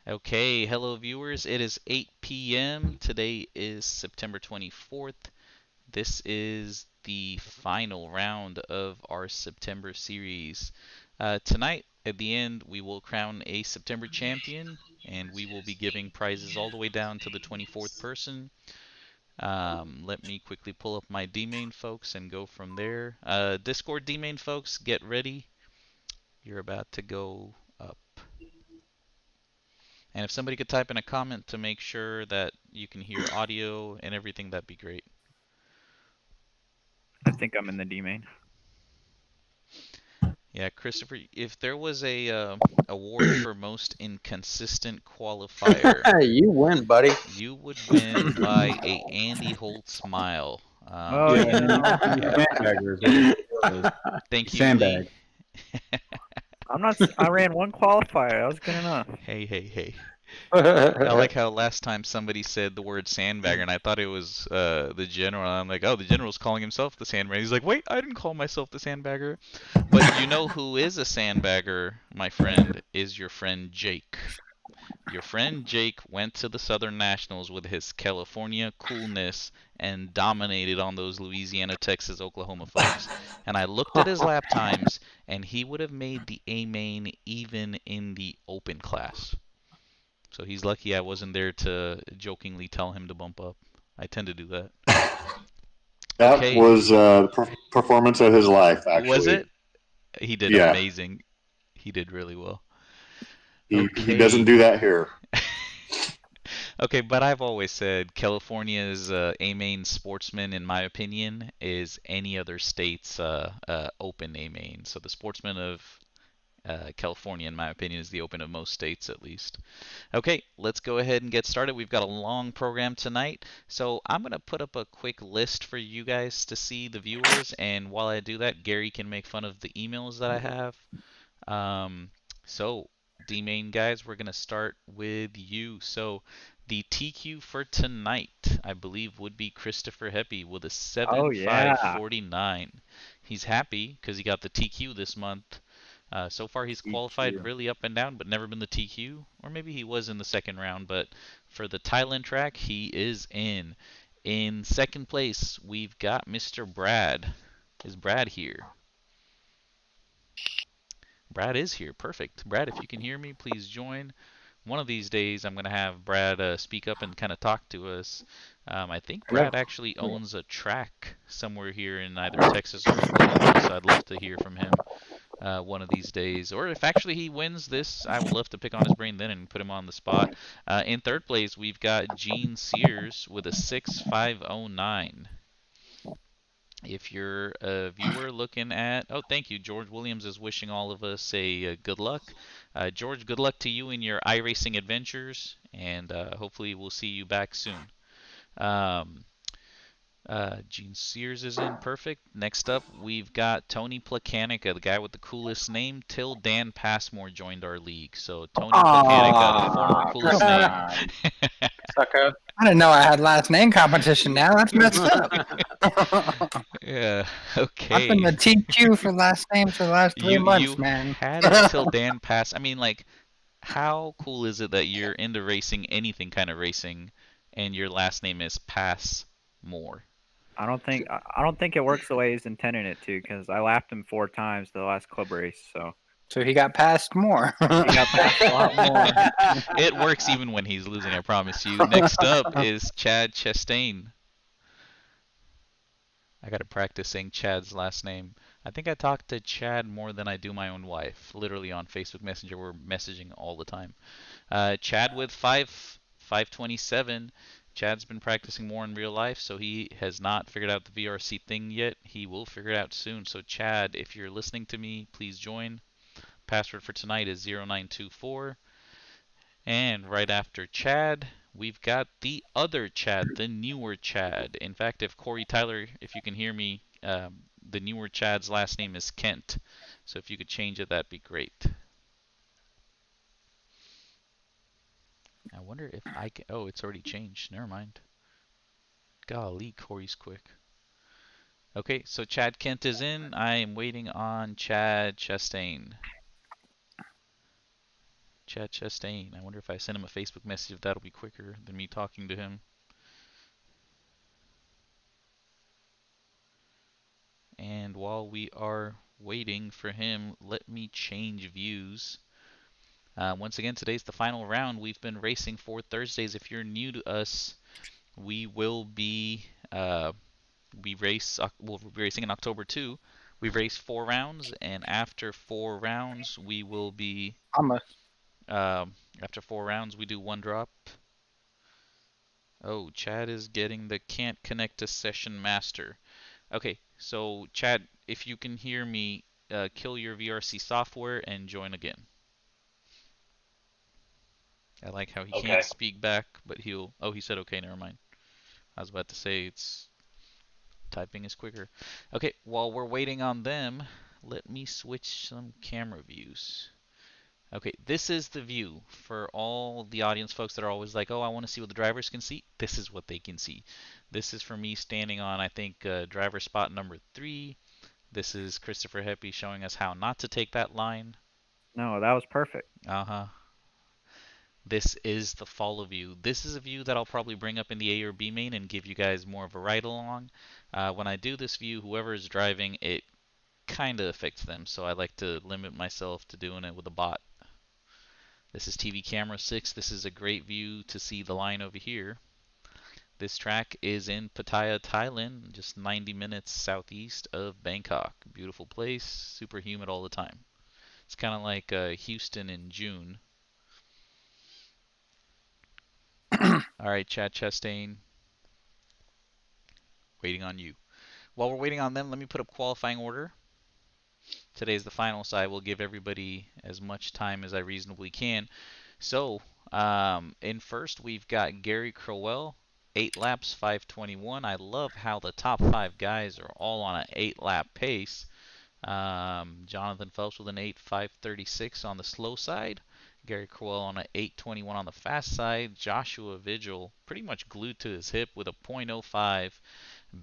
Okay, hello viewers. It is 8 p.m. Today is September 24th. This is the final round of our September series. Tonight, at the end, we will crown a September champion, and we will be giving prizes all the way down to the 24th person. Let me quickly pull up my D-main folks and go from there. Discord D-main folks, get ready. You're about to go up. And if somebody could type in a comment to make sure that you can hear audio and everything, that'd be great. I think I'm in the D main. Yeah, Christopher, if there was a award for most inconsistent qualifier, You win, buddy. you would win by a Andy Holtz mile. Oh, Yeah, you know, sandbaggers. Thank you, Sandbag. Lee. I ran one qualifier. That was good enough. Hey. I like how last time somebody said the word sandbagger, and I thought it was the general. I'm like, oh, the general's calling himself the sandbagger. He's like, wait, I didn't call myself the sandbagger. But you know who is a sandbagger, my friend, is your friend Jake. Your friend Jake went to the Southern Nationals with his California coolness and dominated on those Louisiana, Texas, Oklahoma folks. And I looked at his lap times, and he would have made the A main even in the open class. So he's lucky I wasn't there to jokingly tell him to bump up. I tend to do that. That Okay, was performance of his life, was actually. it? He did Yeah, amazing. He did really well. he doesn't Okay. do that here. Okay, but I've always said California's A main sportsman, in my opinion, is any other state's open A main. So the sportsman of California, in my opinion, is the open of most states at least. Okay, let's go ahead and get started. We've got a long program tonight, so I'm going to put up a quick list for you guys to see, the viewers, and while I do that, Gary can make fun of the emails that I have. So, D-main guys, we're going to start with you. So, the TQ for tonight, I believe, would be Christopher Heppy with a Oh yeah. 7.549. He's happy because he got the TQ this month. So far, he's qualified EQ. really up and down, but never been the TQ. Or maybe he was in the second round, but for the Thailand track, he is in. In second place, we've got Mr. Brad. Is Brad here? Brad is here. Perfect. Brad, if you can hear me, please join. One of these days, I'm going to have Brad speak up and kind of talk to us. I think Brad actually owns a track somewhere here in either Texas or Oklahoma, so I'd love to hear from him one of these days. Or if actually he wins this, I would love to pick on his brain then and put him on the spot. In third place, we've got Gene Sears with a 6.509. If you're a viewer looking at, oh, thank you. George Williams is wishing all of us a good luck. George, good luck to you in your iRacing adventures, and hopefully we'll see you back soon. Um, Gene Sears is in, perfect. Next up, we've got Tony Placanica, the guy with the coolest name, till Dan Passmore joined our league. So Tony Placanica, the former coolest name. Sucker. I didn't know I had last name competition now. That's messed up. Yeah, I've been okay. the TQ for last names for the last 3 months, You man. had it till Dan Pass. I mean, like, how cool is it that you're into racing, anything kind of racing, and your last name is Passmore? I don't think it works the way he's intending it to, because I lapped him 4 times the last club race. So he got passed more. He got passed a lot more. It works even when he's losing, I promise you. Next up is Chad Chastain. I gotta practice saying Chad's last name. I think I talk to Chad more than I do my own wife. Literally on Facebook Messenger, we're messaging all the time. Chad with 527. Chad's been practicing more in real life, so he has not figured out the VRC thing yet. He will figure it out soon. So Chad, if you're listening to me, please join. Password for tonight is 0924. And right after Chad, we've got the other Chad, the newer Chad. In fact, if Corey Tyler, if you can hear me, the newer Chad's last name is Kent. So if you could change it, that'd be great. I wonder if I can. Oh, it's already changed. Never mind. Golly, Corey's quick. Okay, so Chad Kent is in. I am waiting on Chad Chastain. Chad Chastain. I wonder if I send him a Facebook message if that'll be quicker than me talking to him. And while we are waiting for him, let me change views. Once again, today's the final round. We've been racing for Thursdays. If you're new to us, we will be we'll be racing in October too. We race 4 rounds, and after 4 rounds, we will be Almost. after 4 rounds we do 1 drop. Oh, Chad is getting the can't connect to session master. Okay, so Chad, if you can hear me, kill your VRC software and join again. I like how he can't speak back, but he'll... Oh, he said okay, never mind. I was about to say it's... Typing is quicker. Okay, while we're waiting on them, let me switch some camera views. Okay, this is the view for all the audience folks that are always like, oh, I want to see what the drivers can see. This is what they can see. This is for me standing on, I think, driver spot number 3. This is Christopher Heppy showing us how not to take that line. No, that was perfect. Uh-huh. This is the follow view. This is a view that I'll probably bring up in the A or B main and give you guys more of a ride along. When I do this view, whoever is driving, it kind of affects them, so I like to limit myself to doing it with a bot. This is TV camera 6. This is a great view to see the line over here. This track is in Pattaya, Thailand, just 90 minutes southeast of Bangkok. Beautiful place, super humid all the time. It's kind of like Houston in June. Alright, Chad Chastain. Waiting on you. While we're waiting on them, let me put up qualifying order. Today's the final, so I will give everybody as much time as I reasonably can. So, in first, we've got Gary Crowell, 8 laps, 5:21. I love how the top 5 guys are all on an 8-lap pace. Jonathan Phelps with an 8:5:36 on the slow side. Gary Crowell on an 8:21 on the fast side. Joshua Vigil pretty much glued to his hip with a .05.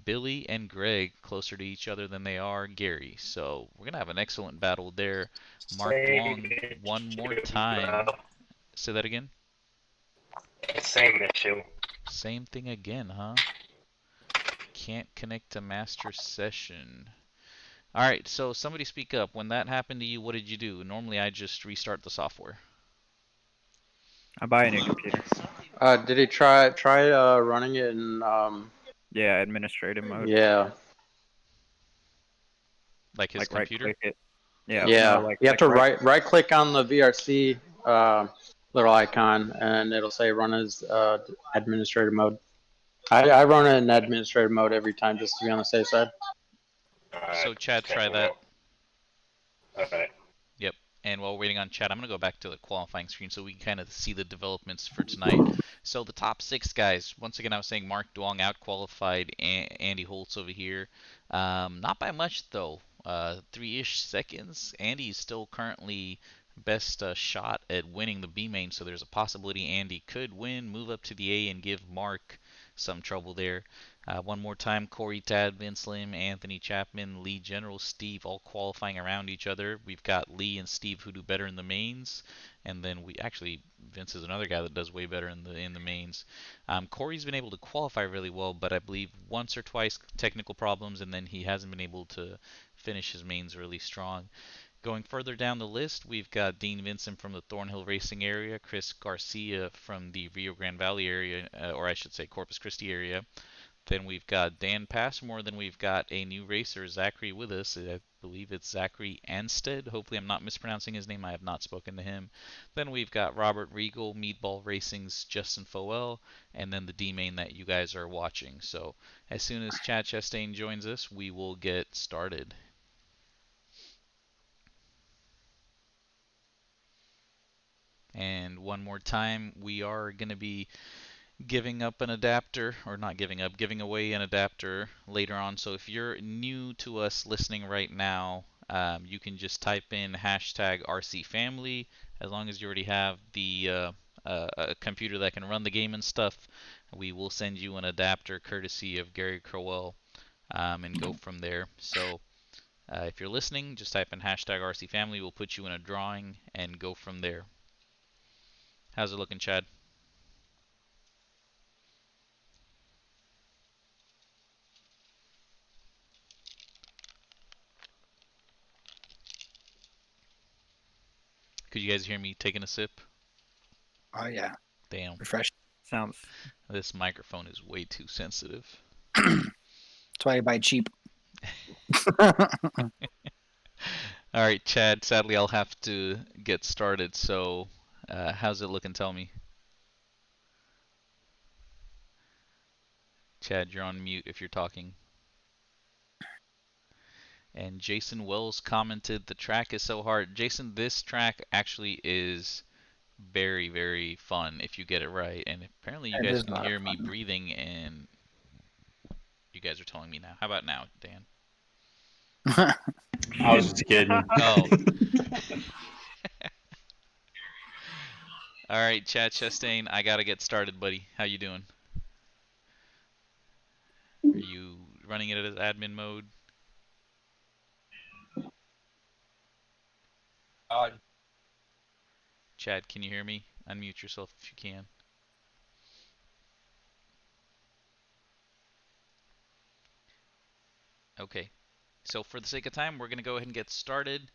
Billy and Greg closer to each other than they are Gary. So we're going to have an excellent battle there. Mark Duong one more time. Say that again? Same issue. Same thing again, huh? Can't connect to master session. Alright, so somebody speak up. When that happened to you, what did you do? Normally I just restart the software. I buy a new computer. Did he try running it in Yeah, administrative mode. yeah. Like his Like computer? right click it. Yeah. Yeah. No, like, you have to right. right click on the VRC little icon and it'll say run as administrator mode. I run it in administrator mode every time just to be on the safe side. So Chad, try that. Okay. Yep. And while we're waiting on Chad, I'm going to go back to the qualifying screen so we can kind of see the developments for tonight. So the top 6 guys, once again, I was saying Mark Duong out-qualified Andy Holtz over here. Not by much, though. 3-ish seconds. Andy is still currently best shot at winning the B main, so there's a possibility Andy could win, move up to the A, and give Mark some trouble there. One more time, Corey, Tad, Vince Lim, Anthony Chapman, Lee General, Steve, all qualifying around each other. We've got Lee and Steve who do better in the mains, and then Vince is another guy that does way better in the mains. Corey's been able to qualify really well, but I believe once or twice technical problems, and then he hasn't been able to finish his mains really strong. Going further down the list, we've got Dean Vincent from the Thornhill Racing area, Chris Garcia from the Rio Grande Valley area, or I should say Corpus Christi area. Then we've got Dan Passmore. Then we've got a new racer, Zachary, with us. I believe it's Zachary Anstead. Hopefully I'm not mispronouncing his name. I have not spoken to him. Then we've got Robert Regal, Meatball Racing's Justin Foell, and then the D-Main that you guys are watching. So as soon as Chad Chastain joins us, we will get started. And one more time, we are going to be giving up an adapter, or not giving up, giving away an adapter later on. So if you're new to us listening right now, you can just type in hashtag RC Family. As long as you already have the a computer that can run the game and stuff, we will send you an adapter courtesy of Gary Crowell, and go from there. So if you're listening, just type in hashtag RC Family. We'll put you in a drawing and go from there. How's it looking, Chad? Could you guys hear me taking a sip? Oh yeah, Damn, refresh. Sounds. this microphone is way too sensitive. That's why I buy cheap. All right, Chad, sadly I'll have to get started, so how's it looking? Tell me. Chad, you're on mute if you're talking. And Jason Wells commented, the track is so hard. Jason, this track actually is very, very fun if you get it right. And apparently you It guys is a can lot of hear me fun. breathing, and you guys are telling me now. How about now, Dan? I was just kidding. Oh. All right, Chad Chastain, I gotta get started, buddy. How you doing? Are you running it as admin mode? Chad, can you hear me? Unmute yourself if you can. Okay. So for the sake of time, we're gonna go ahead and get started.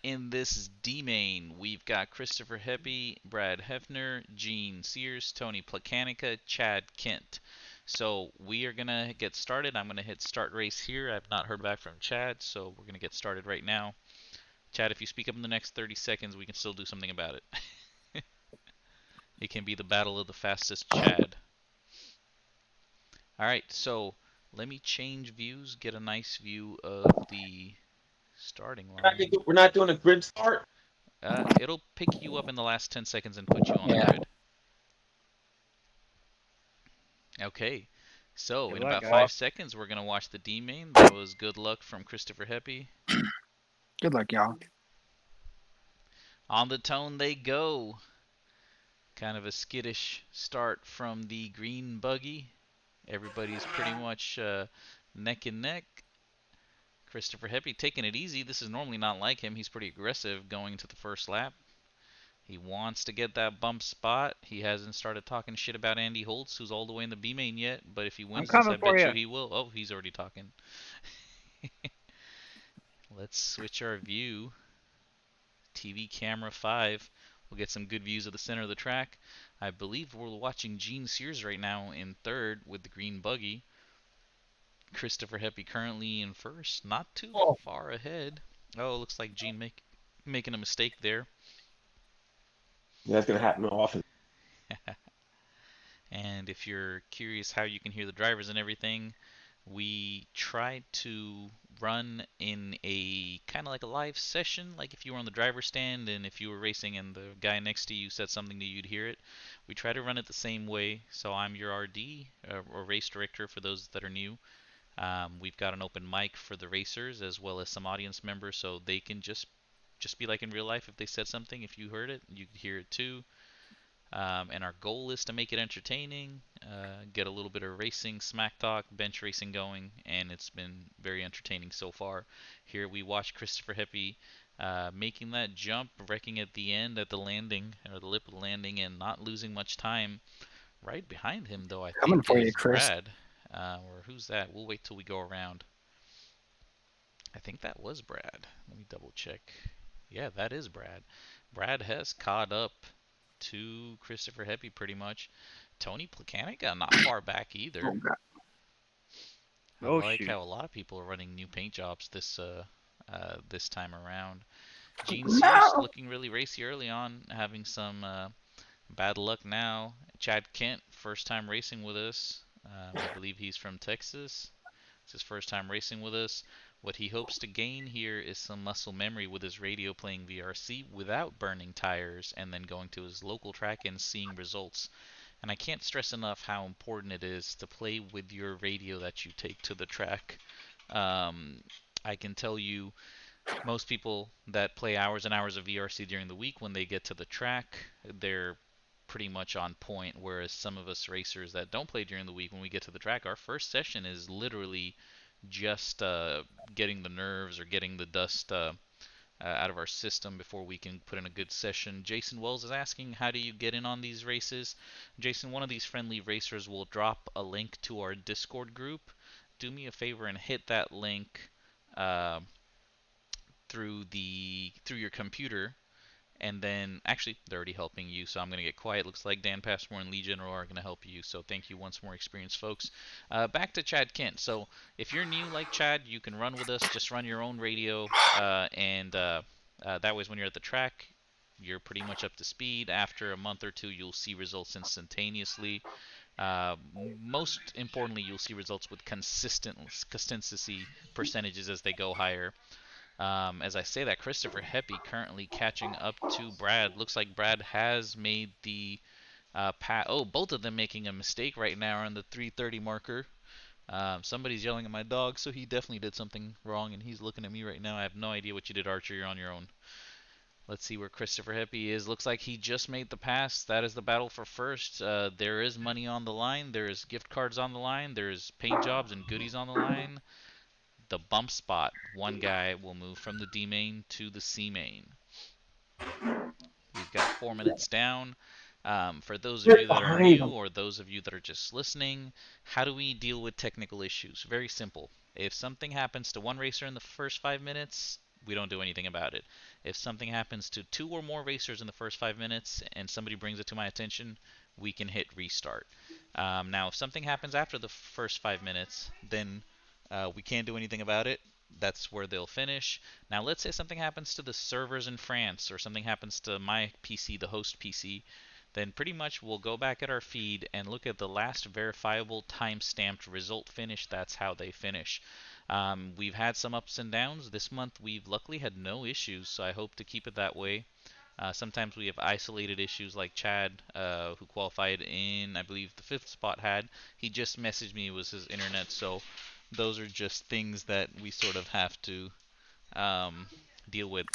In this D main, we've got Christopher Heppy, Brad Hefner, Gene Sears, Tony Placanica, Chad Kent. So we are going to get started. I'm going to hit start race here. I've not heard back from Chad, so we're going to get started right now. Chad, if you speak up in the next 30 seconds, we can still do something about it. It can be the battle of the fastest Chad. All right, so let me change views, get a nice view of the starting line. We're not doing a grid start? It'll pick you up in the last 10 seconds and put you on the Yeah. grid. Okay, so Good in luck, about guys. 5 seconds, we're going to watch the D main. That was good luck from Christopher Heppy. Good luck, y'all. On the tone they go. Kind of a skittish start from the green buggy. Everybody's pretty much neck and neck. Christopher Heppy taking it easy. This is normally not like him. He's pretty aggressive going to the first lap. He wants to get that bump spot. He hasn't started talking shit about Andy Holtz, who's all the way in the B main yet. But if he wins this, I bet you he will. Oh, he's already talking. Let's switch our view. TV camera 5. We'll get some good views of the center of the track. I believe we're watching Gene Sears right now in third with the green buggy. Christopher Heppy currently in first, not too far ahead. Oh, looks like Gene making a mistake there. Yeah, that's going to happen often. And if you're curious how you can hear the drivers and everything, we tried to run in a kind of like a live session, like if you were on the driver's stand and if you were racing and the guy next to you said something, you'd hear it. We try to run it the same way. So I'm your RD, or race director for those that are new. We've got an open mic for the racers as well as some audience members, so they can just be like in real life. If they said something, if you heard it, you could hear it too. And our goal is to make it entertaining, get a little bit of racing, smack talk, bench racing going, and it's been very entertaining so far. Here we watch Christopher Heppy making that jump, wrecking at the end at the landing, or the lip of the landing, and not losing much time. Right behind him, though, I Coming think for is you, Chris. Brad. Or who's that? We'll wait till we go around. I think that was Brad. Let me double check. Yeah, that is Brad. Brad has caught up to Christopher Heppy pretty much. Tony Placanica not far back either. Oh, God. I like how a lot of people are running new paint jobs this time around. Gene Sears looking really racy early on, having some bad luck now. Chad Kent, first time racing with us. I believe he's from Texas. It's his first time racing with us. What he hopes to gain here is some muscle memory with his radio playing VRC without burning tires and then going to his local track and seeing results. And I can't stress enough how important it is to play with your radio that you take to the track. I can tell you, most people that play hours and hours of VRC during the week, when they get to the track, they're pretty much on point, whereas some of us racers that don't play during the week, when we get to the track, our first session is literally just getting the nerves or getting the dust out of our system before we can put in a good session. Jason Wells is asking, how do you get in on these races? Jason, one of these friendly racers will drop a link to our Discord group. Do me a favor and hit that link through your computer, and then actually they're already helping you, so I'm going to get quiet. Looks like Dan Passmore and Lee General are going to help you, so thank you once more, experienced folks. Back to Chad Kent. So if you're new like Chad, you can run with us. Just run your own radio, and that way when you're at the track, you're pretty much up to speed. After a month or two, you'll see results instantaneously. Most importantly, you'll see results with consistency percentages as they go higher. As I say that, Christopher Heppy currently catching up to Brad. Looks like Brad has made the both of them making a mistake right now on the 3:30 marker. Somebody's yelling at my dog, so he definitely did something wrong, and he's looking at me right now. I have no idea what you did, Archer. You're on your own. Let's see where Christopher Heppy is. Looks like he just made the pass. That is the battle for first. There is money on the line. There is gift cards on the line. There's paint jobs and goodies on the line. The bump spot. One guy will move from the D main to the C main. We've got 4 minutes down. For those of you that are new or those of you that are just listening, how do we deal with technical issues? Very simple. If something happens to one racer in the first 5 minutes, we don't do anything about it. If something happens to 2 or more racers in the first 5 minutes and somebody brings it to my attention, we can hit restart. Now, if something happens after the first 5 minutes, then we can't do anything about it. That's where they'll finish. Now, let's say something happens to the servers in France, or something happens to my PC, the host PC, then pretty much we'll go back at our feed and look at the last verifiable time-stamped result finish. That's how they finish. We've had some ups and downs. This month we've luckily had no issues, so I hope to keep it that way. Sometimes we have isolated issues like Chad, who qualified in, I believe, the 5th spot had. He just messaged me it was his internet, so those are just things that we sort of have to deal with.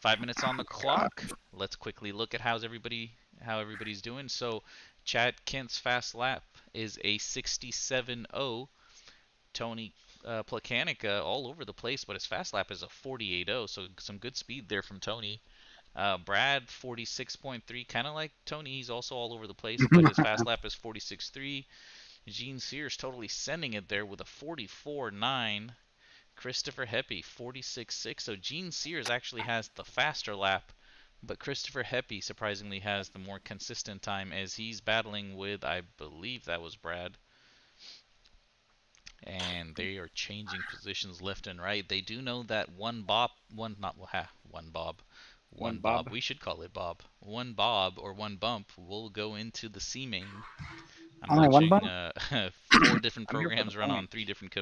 5 minutes on the clock. Let's quickly look at how everybody's doing. So Chad Kent's fast lap is a 67.0. Tony Placanica all over the place, but his fast lap is a 48.0, so some good speed there from Tony. Brad 46.3, kind of like Tony, he's also all over the place, but his fast lap is 46.3. Gene Sears totally sending it there with a 44.9. Christopher Heppy 46.6. So Gene Sears actually has the faster lap, but Christopher Heppy surprisingly has the more consistent time as he's battling with, I believe that was Brad. And they are changing positions left and right. They do know that one Bob, we should call it Bob. One Bob or one bump will go into the C main. I'm Only watching one 4 different programs run on 3 different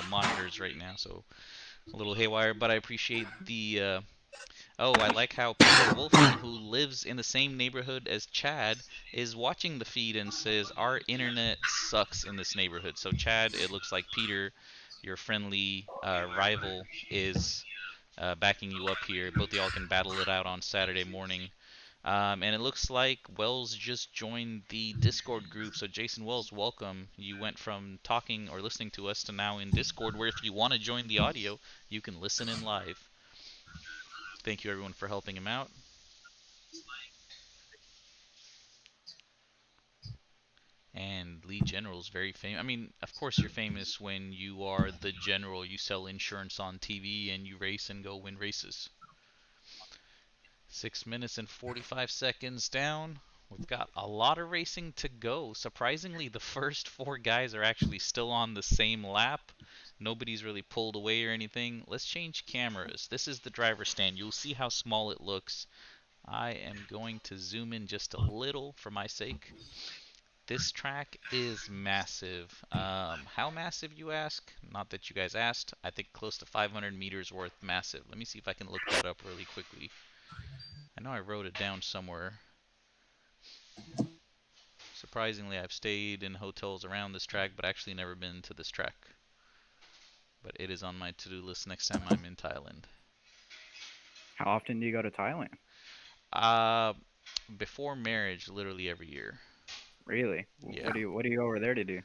monitors right now, so a little haywire, but I appreciate the... I like how Peter Wolfman, who lives in the same neighborhood as Chad, is watching the feed and says, our internet sucks in this neighborhood. So Chad, it looks like Peter, your friendly rival, is backing you up here. Both of y'all can battle it out on Saturday morning. And it looks like Wells just joined the Discord group. So Jason Wells, welcome. You went from talking or listening to us to now in Discord, where if you want to join the audio, you can listen in live. Thank you everyone for helping him out. And Lee General's very famous. I mean, of course you're famous when you are the general. You sell insurance on TV and you race and go win races. 6 minutes and 45 seconds down. We've got a lot of racing to go. Surprisingly, the first 4 guys are actually still on the same lap. Nobody's really pulled away or anything. Let's change cameras. This is the driver's stand. You'll see how small it looks. I am going to zoom in just a little for my sake. This track is massive. How massive, you ask? Not that you guys asked. I think close to 500 meters worth massive. Let me see if I can look that up really quickly. I know I wrote it down somewhere. Surprisingly, I've stayed in hotels around this track, but actually never been to this track. But it is on my to-do list next time I'm in Thailand. How often do you go to Thailand? Before marriage, literally every year. Really? Yeah. What do you go over there to do?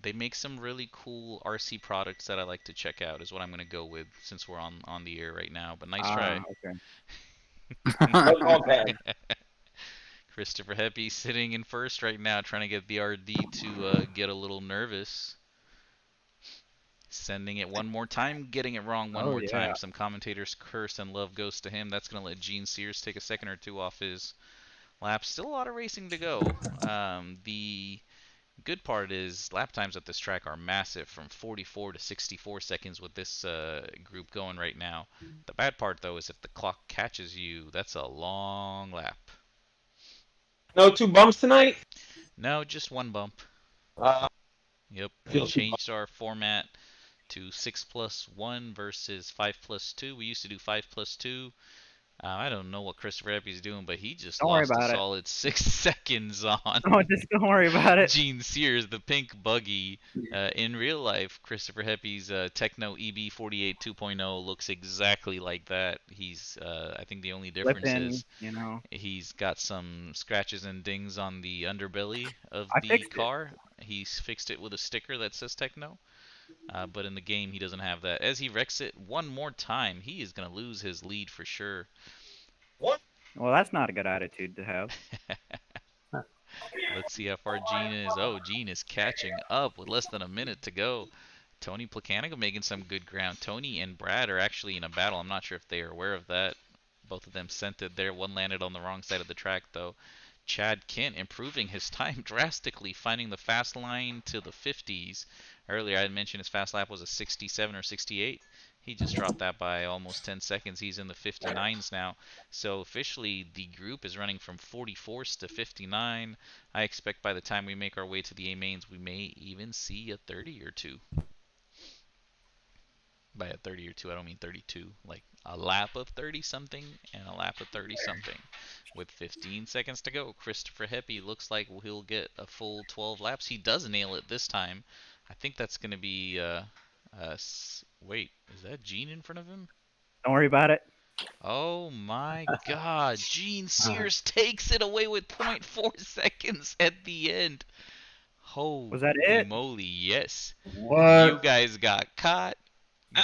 They make some really cool RC products that I like to check out, is what I'm going to go with since we're on the air right now. But nice try. Okay. No dog tag. Christopher Heppy sitting in first right now, trying to get VRD to get a little nervous. Sending it one more time, getting it wrong one more time. Some commentators curse and love goes to him. That's going to let Gene Sears take a second or two off his lap. Still a lot of racing to go. The good part is lap times at this track are massive, from 44 to 64 seconds with this group going right now. The bad part, though, is if the clock catches you, that's a long lap. No 2 bumps tonight? No, just one bump. Yep, we Feels too changed our format to 6+1 versus 5+2. We used to do 5+2. I don't know what Christopher Heppy's doing, but he just lost a solid 6 seconds on Oh, just don't worry about it. Gene Sears, the pink buggy. In real life, Christopher Heppy's Techno EB48 2.0 looks exactly like that. He's, I think the only difference is, he's got some scratches and dings on the underbelly of the car. He's fixed it with a sticker that says Techno. But in the game, he doesn't have that. As he wrecks it one more time, he is going to lose his lead for sure. What? Well, that's not a good attitude to have. Let's see how far Gene is. Oh, Gene is catching up with less than a minute to go. Tony Placanico making some good ground. Tony and Brad are actually in a battle. I'm not sure if they are aware of that. Both of them sent it there. One landed on the wrong side of the track, though. Chad Kent improving his time drastically, finding the fast line to the 50s. Earlier I had mentioned his fast lap was a 67 or 68. He just dropped that by almost 10 seconds. He's in the 59s now. So officially the group is running from 44s to 59. I expect by the time we make our way to the A mains, we may even see a 30 or 2. By a 30 or 2, I don't mean 32. Like a lap of 30-something and a lap of 30-something. With 15 seconds to go, Christopher Heppy looks like he'll get a full 12 laps. He does nail it this time. I think that's going to be, wait, is that Gene in front of him? Don't worry about it. Oh my God, Gene Sears takes it away with 0.4 seconds at the end. Holy Was that it? moly, yes. What? You guys got caught.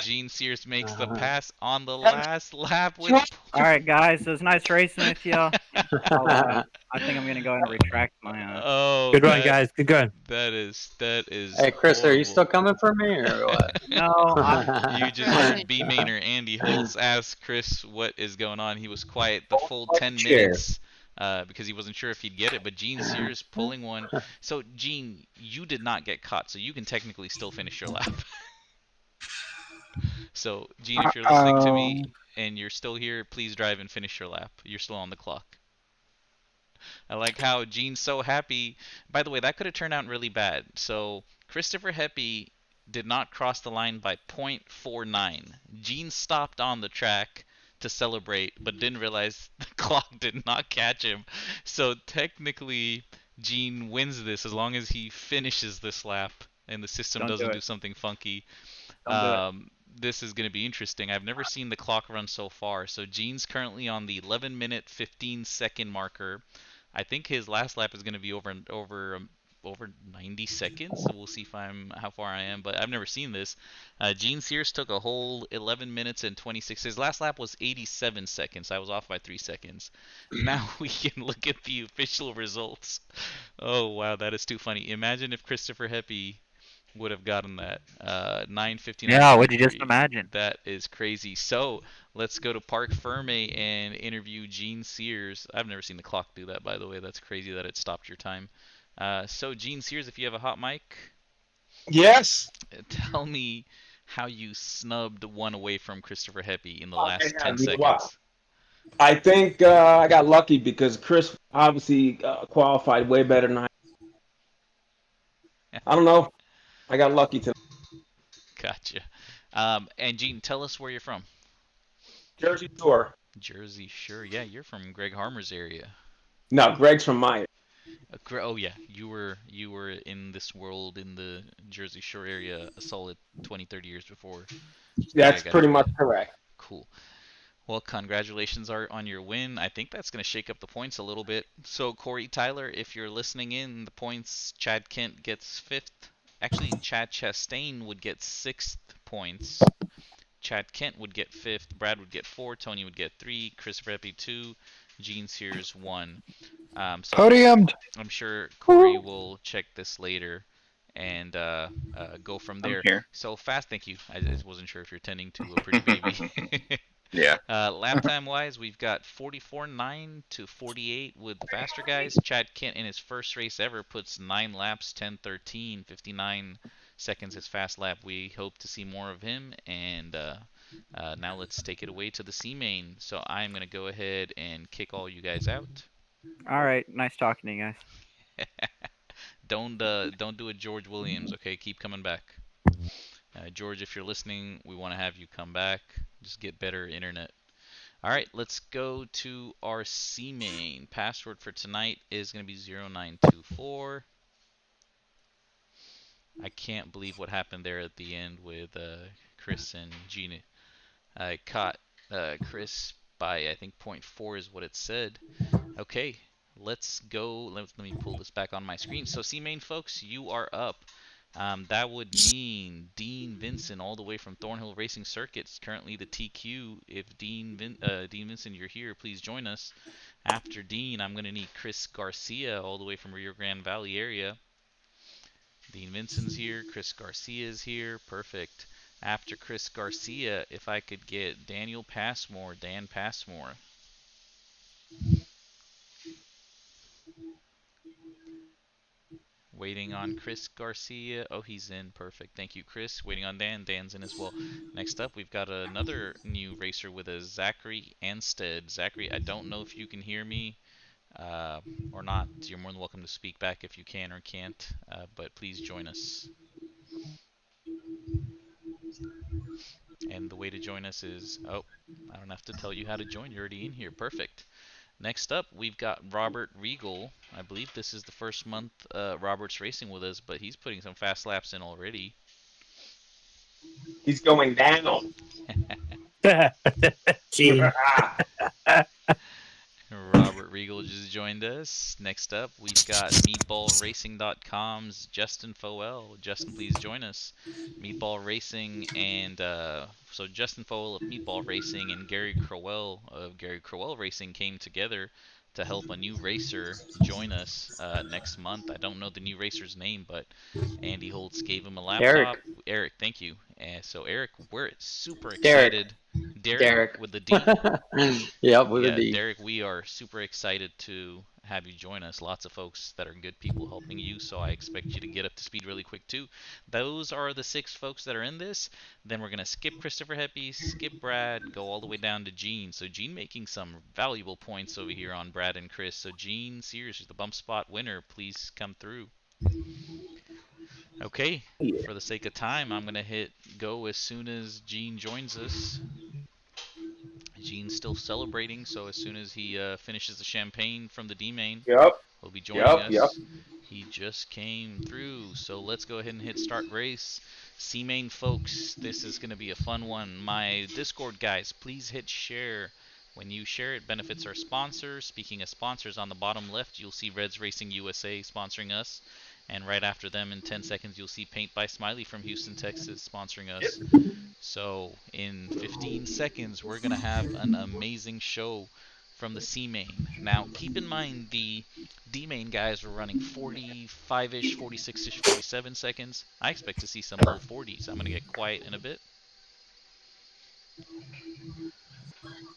Gene Sears makes the pass on the last lap with... All right, guys, it was nice racing with you. I think I'm gonna go ahead and retract my. Oh, Good run, guys. Good going. That is. Hey, Chris, horrible. are you still coming for me or what? No. You just heard B-Mainer Andy Holtz ask Chris what is going on. He was quiet the full 10 minutes because he wasn't sure if he'd get it. But Gene Sears pulling one. So, Gene, you did not get caught, so you can technically still finish your lap. So, Gene, if you're listening to me and you're still here, please drive and finish your lap. You're still on the clock. I like how Gene's so happy. By the way, that could have turned out really bad. So, Christopher Heppy did not cross the line by 0.49. Gene stopped on the track to celebrate, but didn't realize the clock did not catch him. So, technically, Gene wins this as long as he finishes this lap and the system doesn't do something funky. This is going to be interesting. I've never seen the clock run so far. So Gene's currently on the 11-minute 15-second marker. I think his last lap is going to be over 90 seconds. So we'll see if how far I am. But I've never seen this. Gene Sears took a whole 11 minutes and 26. His last lap was 87 seconds. I was off by 3 seconds. Now we can look at the official results. Oh wow, that is too funny. Imagine if Christopher Heppy would have gotten that 9:59. Yeah, what'd you just imagine? That is crazy. So let's go to Parc Ferme and interview Gene Sears. I've never seen the clock do that, by the way. That's crazy that it stopped your time. So Gene Sears, if you have a hot mic, Yes. tell me how you snubbed one away from Christopher Heppy in the last 10 seconds. seconds. I think I got lucky because Chris obviously qualified way better than I. I don't know. I got lucky tonight. Gotcha. And Gene, tell us where you're from. Jersey Shore. Jersey Shore. Yeah, you're from Greg Harmer's area. No, Greg's from Maya. Oh yeah, you were in this world in the Jersey Shore area a solid 20-30 years before. That's pretty much correct. Cool. Well, congratulations on your win. I think that's going to shake up the points a little bit. So Corey Tyler, if you're listening in, the points, Chad Kent gets 5th, actually Chad Chastain would get 6th points. Chad Kent would get 5th. Brad would get 4. Tony would get 3. Chris Reppy 2. Gene Sears 1. So Podiumed. I'm sure Corey will check this later and go from there. I'm here. So fast, thank you. I wasn't sure if you're tending to a pretty baby. Yeah. Lap time wise, we've got 44.9 to 48 with the faster guys. Chad Kent in his first race ever puts 9 laps, 10:13, 59 seconds his fast lap. We hope to see more of him. And now let's take it away to the C main. So I'm gonna go ahead and kick all you guys out. All right, nice talking to you guys. Don't do it, George Williams. Okay, keep coming back. George, if you're listening, we want to have you come back. Just get better internet. All right, let's go to our C main. Password for tonight is going to be 0924. I can't believe what happened there at the end with Chris and Gina. I caught Chris by, I think, 0.4 is what it said. Okay, let's go. Let me pull this back on my screen. So C main folks, you are up. That would mean Dean Vincent all the way from Thornhill Racing Circuits, currently the TQ. If Dean Vincent, you're here, please join us. After Dean, I'm going to need Chris Garcia all the way from Rio Grande Valley area. Dean Vincent's here. Chris Garcia's here. Perfect. After Chris Garcia, if I could get Daniel Passmore, Dan Passmore. Waiting on Chris Garcia. Oh, he's in. Perfect. Thank you, Chris. Waiting on Dan. Dan's in as well. Next up, we've got another new racer with a Zachary Anstead. Zachary, I don't know if you can hear me or not. You're more than welcome to speak back if you can or can't, but please join us. And the way to join us is, oh, I don't have to tell you how to join. You're already in here. Perfect. Next up, we've got Robert Regal. I believe this is the first month Robert's racing with us, but he's putting some fast laps in already. He's going down. Gee. Robert Regal just joined us. Next up, we've got MeatballRacing.com's Justin Foell. Justin, please join us. Meatball Racing and so Justin Foell of Meatball Racing and Gary Crowell of Gary Crowell Racing came together to help a new racer join us next month. I don't know the new racer's name, but Andy Holtz gave him a laptop. Eric, thank you. So Eric, we're super excited. Derek with the D. Yep, with a D. Derek, we are super excited to have you join us. Lots of folks that are good people helping you, so I expect you to get up to speed really quick too. Those are the 6 folks that are in this. Then we're going to skip Christopher Heppy, skip Brad, go all the way down to Gene. So Gene making some valuable points over here on Brad and Chris. So Gene Sears is the bump spot winner. Please come through. Okay, for the sake of time, I'm going to hit go as soon as Gene joins us. Gene's still celebrating, so as soon as he finishes the champagne from the D main, he'll be joining us. He just came through, so let's go ahead and hit start race. C main folks, this is going to be a fun one. My Discord guys, please hit share. When you share, it benefits our sponsors. Speaking of sponsors, on the bottom left, you'll see Reds Racing USA sponsoring us. And right after them, in 10 seconds, you'll see Paint by Smiley from Houston, Texas, sponsoring us. So in 15 seconds, we're going to have an amazing show from the C main. Now, keep in mind the D main guys were running 45-ish, 46-ish, 47 seconds. I expect to see some low 40s. I'm going to get quiet in a bit.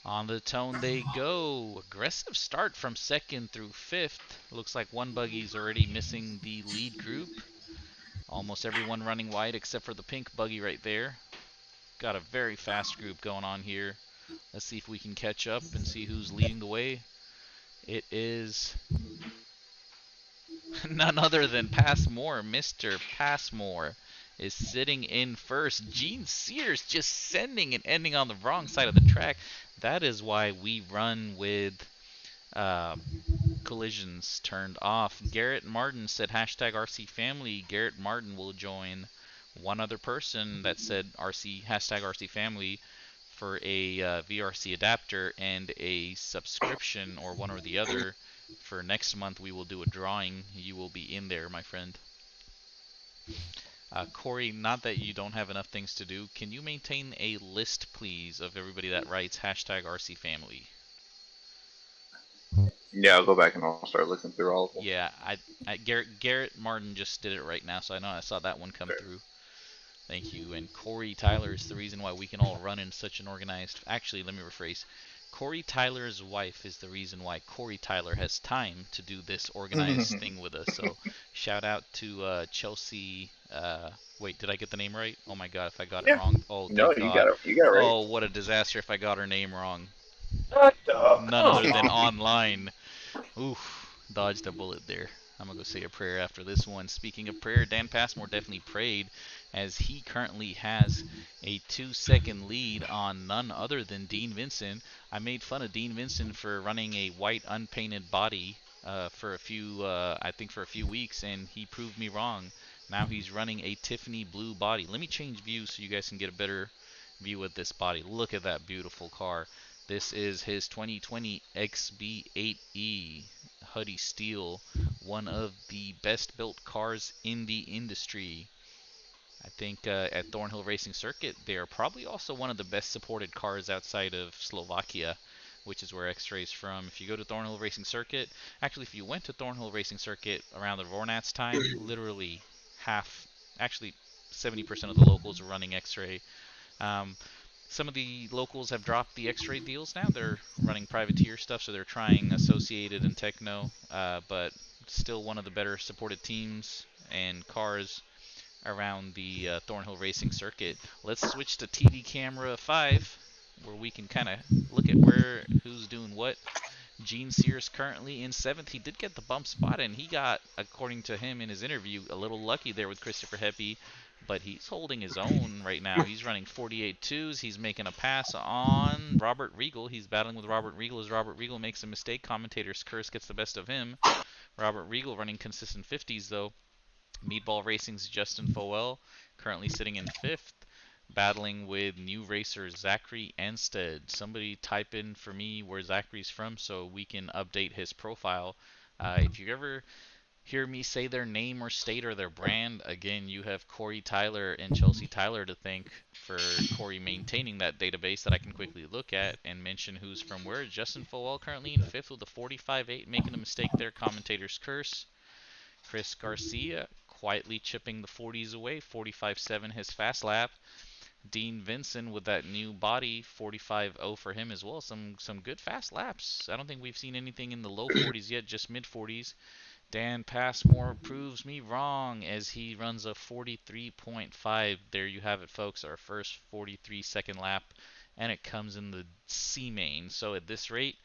On the tone they go. Aggressive start from 2nd through 5th. Looks like one buggy's already missing the lead group. Almost everyone running wide except for the pink buggy right there. Got a very fast group going on here. Let's see if we can catch up and see who's leading the way. It is none other than Passmore. Mr. Passmore is sitting in first. Gene Sears just sending and ending on the wrong side of the track. That is why we run with collisions turned off. Garrett Martin said hashtag RC family. Garrett Martin will join one other person that said hashtag RC family for a VRC adapter and a subscription, or one or the other. For next month we will do a drawing. You will be in there, my friend. Corey, not that you don't have enough things to do, can you maintain a list, please, of everybody that writes hashtag RC Family? Yeah, I'll go back and I'll start looking through all of them. Yeah, Garrett Martin just did it right now, so I saw that one come through. Thank you. And Corey Tyler is the reason why we can all run in such an organized... Actually, let me rephrase. Corey Tyler's wife is the reason why Corey Tyler has time to do this organized thing with us. So shout out to Chelsea. Wait, did I get the name right? Oh my God, if I got it wrong. Oh, No, thank you God. got it. You got it right. Oh, what a disaster if I got her name wrong. What the? None other than online. Oof, dodged a bullet there. I'm going to go say a prayer after this one. Speaking of prayer, Dan Passmore definitely prayed, as he currently has a 2-second lead on none other than Dean Vincent. I made fun of Dean Vincent for running a white unpainted body for a few weeks, and he proved me wrong. Now he's running a Tiffany blue body. Let me change views so you guys can get a better view of this body. Look at that beautiful car. This is his 2020 XB8E Huddy Steel, one of the best built cars in the industry. I think at Thornhill Racing Circuit, they are probably also one of the best supported cars outside of Slovakia, which is where X-Ray's from. If you go to Thornhill Racing Circuit, actually if you went to Thornhill Racing Circuit around the Vornats time, literally 70% of the locals are running X-Ray. Some of the locals have dropped the X-Ray deals now. They're running privateer stuff, so they're trying Associated and Techno, but still one of the better supported teams and cars around the Thornhill Racing Circuit. Let's switch to TV camera 5, where we can kind of look at who's doing what. Gene Sears currently in 7th. He did get the bump spot, and he got, according to him in his interview, a little lucky there with Christopher Heppy. But he's holding his own right now. He's running 48.2s. He's making a pass on Robert Regal. He's battling with Robert Regal as Robert Regal makes a mistake. Commentator's curse gets the best of him. Robert Regal running consistent 50s, though. Meatball Racing's Justin Foell currently sitting in 5th, battling with new racer Zachary Anstead. Somebody type in for me where Zachary's from so we can update his profile. If you ever hear me say their name or state or their brand, again, you have Corey Tyler and Chelsea Tyler to thank for Corey maintaining that database that I can quickly look at and mention who's from where. Justin Foell currently in 5th with a 45.8, making a mistake there, commentator's curse. Chris Garcia quietly chipping the 40s away, 45.7 his fast lap. Dean Vincent with that new body, 45.0 for him as well. Some good fast laps. I don't think we've seen anything in the low 40s yet, just mid 40s. Dan Passmore proves me wrong as he runs a 43.5. There you have it, folks, our first 43-second lap, and it comes in the C main. So at this rate,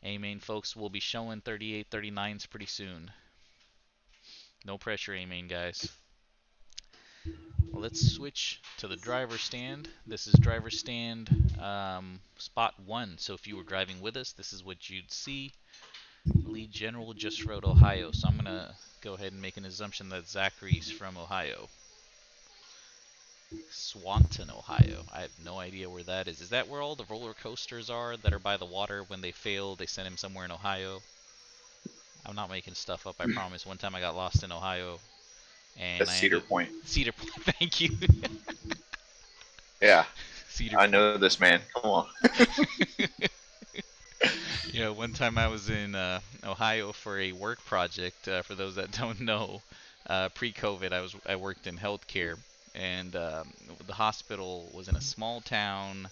A main folks will be showing 38, 39s pretty soon. No pressure, A main guys. Let's switch to the driver's stand. This is driver's stand spot 1. So if you were driving with us, this is what you'd see. Lead General just wrote Ohio, so I'm going to go ahead and make an assumption that Zachary's from Ohio. Swanton, Ohio. I have no idea where that is. Is that where all the roller coasters are that are by the water? When they fail, they send him somewhere in Ohio? I'm not making stuff up, I promise. One time I got lost in Ohio. And That's Cedar Point. Cedar Point, thank you. Yeah. Cedar I Point. know this man. Come on. Yeah, one time I was in Ohio for a work project. For those that don't know, pre-COVID, I worked in healthcare, and the hospital was in a small town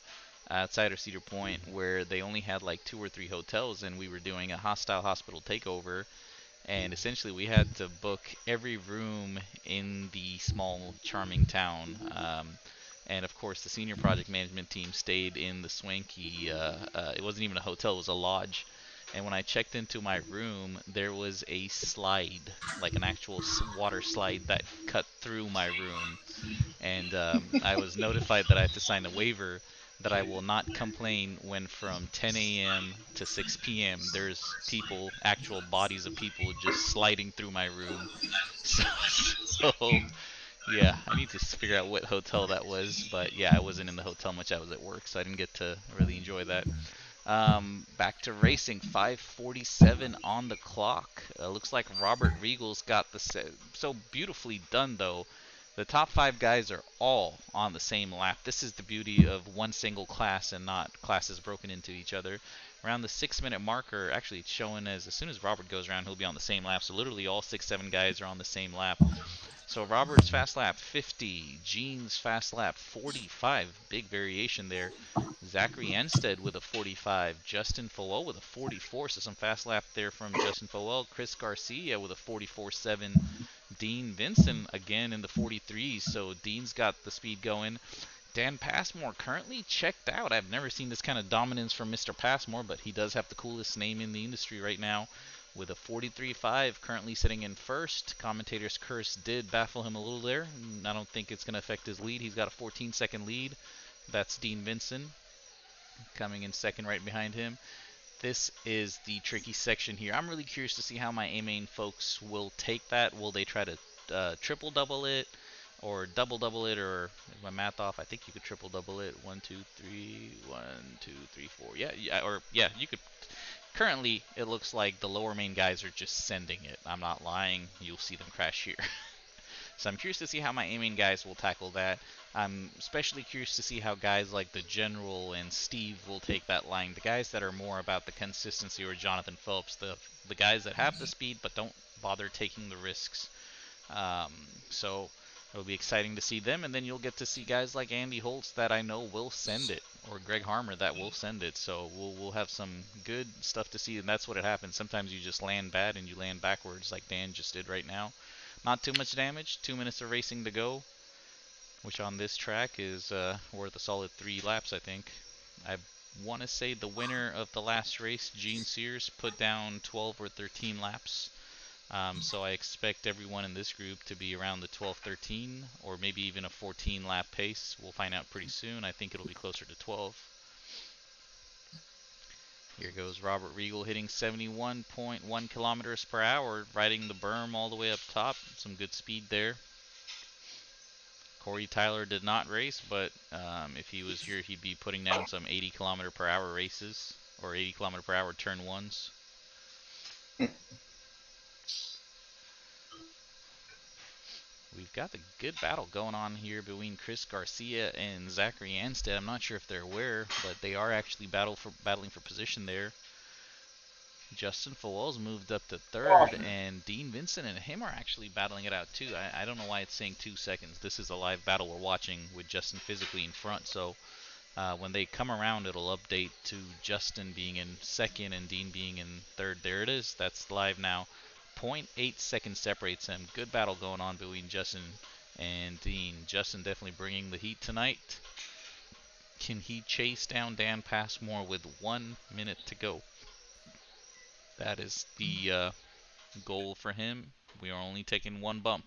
outside of Cedar Point where they only had like 2 or 3 hotels, and we were doing a hostile hospital takeover, and essentially we had to book every room in the small, charming town. And of course, the senior project management team stayed in the swanky, it wasn't even a hotel, it was a lodge. And when I checked into my room, there was a slide, like an actual water slide that cut through my room. And I was notified that I had to sign a waiver that I will not complain when from 10 a.m. to 6 p.m. there's people, actual bodies of people just sliding through my room. So yeah, I need to figure out what hotel that was, but yeah, I wasn't in the hotel much. I was at work, so I didn't get to really enjoy that. Back to racing, 5:47 on the clock. Looks like Robert Regal's got the so beautifully done though. The top 5 guys are all on the same lap. This is the beauty of one single class and not classes broken into each other. Around the 6-minute marker, actually it's showing as soon as Robert goes around, he'll be on the same lap. So literally all 6-7 guys are on the same lap. So Robert's fast lap 50, Gene's fast lap 45, big variation there. Zachary Enstead with a 45, Justin Foell with a 44, so some fast lap there from Justin Foell. Chris Garcia with a 44.7. Dean Vincent again in the 43s, so Dean's got the speed going. Dan Passmore currently checked out. I've never seen this kind of dominance from Mr. Passmore, but he does have the coolest name in the industry right now with a 43.5, currently sitting in first. Commentator's curse did baffle him a little there. I don't think it's going to affect his lead. He's got a 14-second lead. That's Dean Vincent coming in second right behind him. This is the tricky section here. I'm really curious to see how my A-main folks will take that. Will they try to triple double it or double double it, or is my math off? I think you could triple double it. 1, 2, 3, 1, 2, 3, 4. Yeah, you could. Currently, it looks like the lower main guys are just sending it. I'm not lying. You'll see them crash here. So I'm curious to see how my A-main guys will tackle that. I'm especially curious to see how guys like the General and Steve will take that line. The guys that are more about the consistency, or Jonathan Phelps, the guys that have the speed but don't bother taking the risks. So it'll be exciting to see them, and then you'll get to see guys like Andy Holtz that I know will send it, or Greg Harmer that will send it. So we'll have some good stuff to see, and that's what it happens. Sometimes you just land bad and you land backwards like Dan just did right now. Not too much damage, 2 minutes of racing to go, which on this track is worth a solid 3 laps, I think. I want to say the winner of the last race, Gene Sears, put down 12 or 13 laps. So I expect everyone in this group to be around the 12-13, or maybe even a 14-lap pace. We'll find out pretty soon. I think it'll be closer to 12. Here goes Robert Regal hitting 71.1 kilometers per hour, riding the berm all the way up top. Some good speed there. Corey Tyler did not race, but if he was here, he'd be putting down some 80 kilometer per hour races, or 80 kilometer per hour turn ones. We've got a good battle going on here between Chris Garcia and Zachary Anstead. I'm not sure if they're aware, but they are actually battling for position there. Justin Foell's moved up to third, and Dean Vincent and him are actually battling it out too. I don't know why it's saying 2 seconds. This is a live battle we're watching with Justin physically in front, so when they come around, it'll update to Justin being in second and Dean being in third. There it is. That's live now. 0.8 seconds separates them. Good battle going on between Justin and Dean. Justin definitely bringing the heat tonight. Can he chase down Dan Passmore with 1 minute to go? That is the goal for him. We are only taking 1 bump.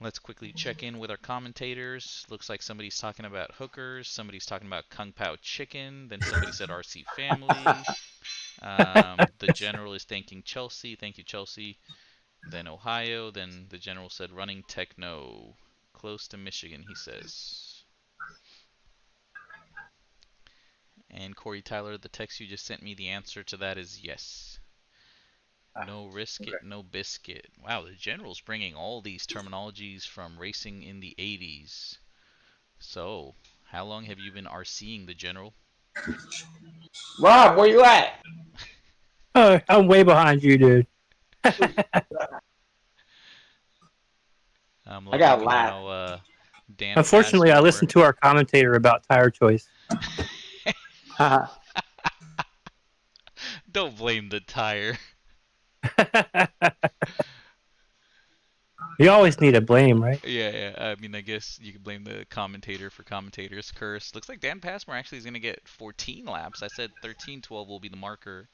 Let's quickly check in with our commentators. Looks like somebody's talking about hookers. Somebody's talking about Kung Pao chicken. Then somebody said RC family. The General is thanking Chelsea. Thank you, Chelsea. Then Ohio. Then the General said running techno. Close to Michigan, he says. And Corey Tyler, the text you just sent me, the answer to that is yes. No risk it, no biscuit. Wow, the General's bringing all these terminologies from racing in the 80s. So, how long have you been RCing the General? Rob, where you at? Oh, I'm way behind you, dude. I got laughed. Dan Unfortunately, I listened to our commentator about tire choice. Don't blame the tire. You always need a blame, right? Yeah. I mean, I guess you could blame the commentator for commentator's curse. Looks like Dan Passmore actually is going to get 14 laps. I said 13-12 will be the marker.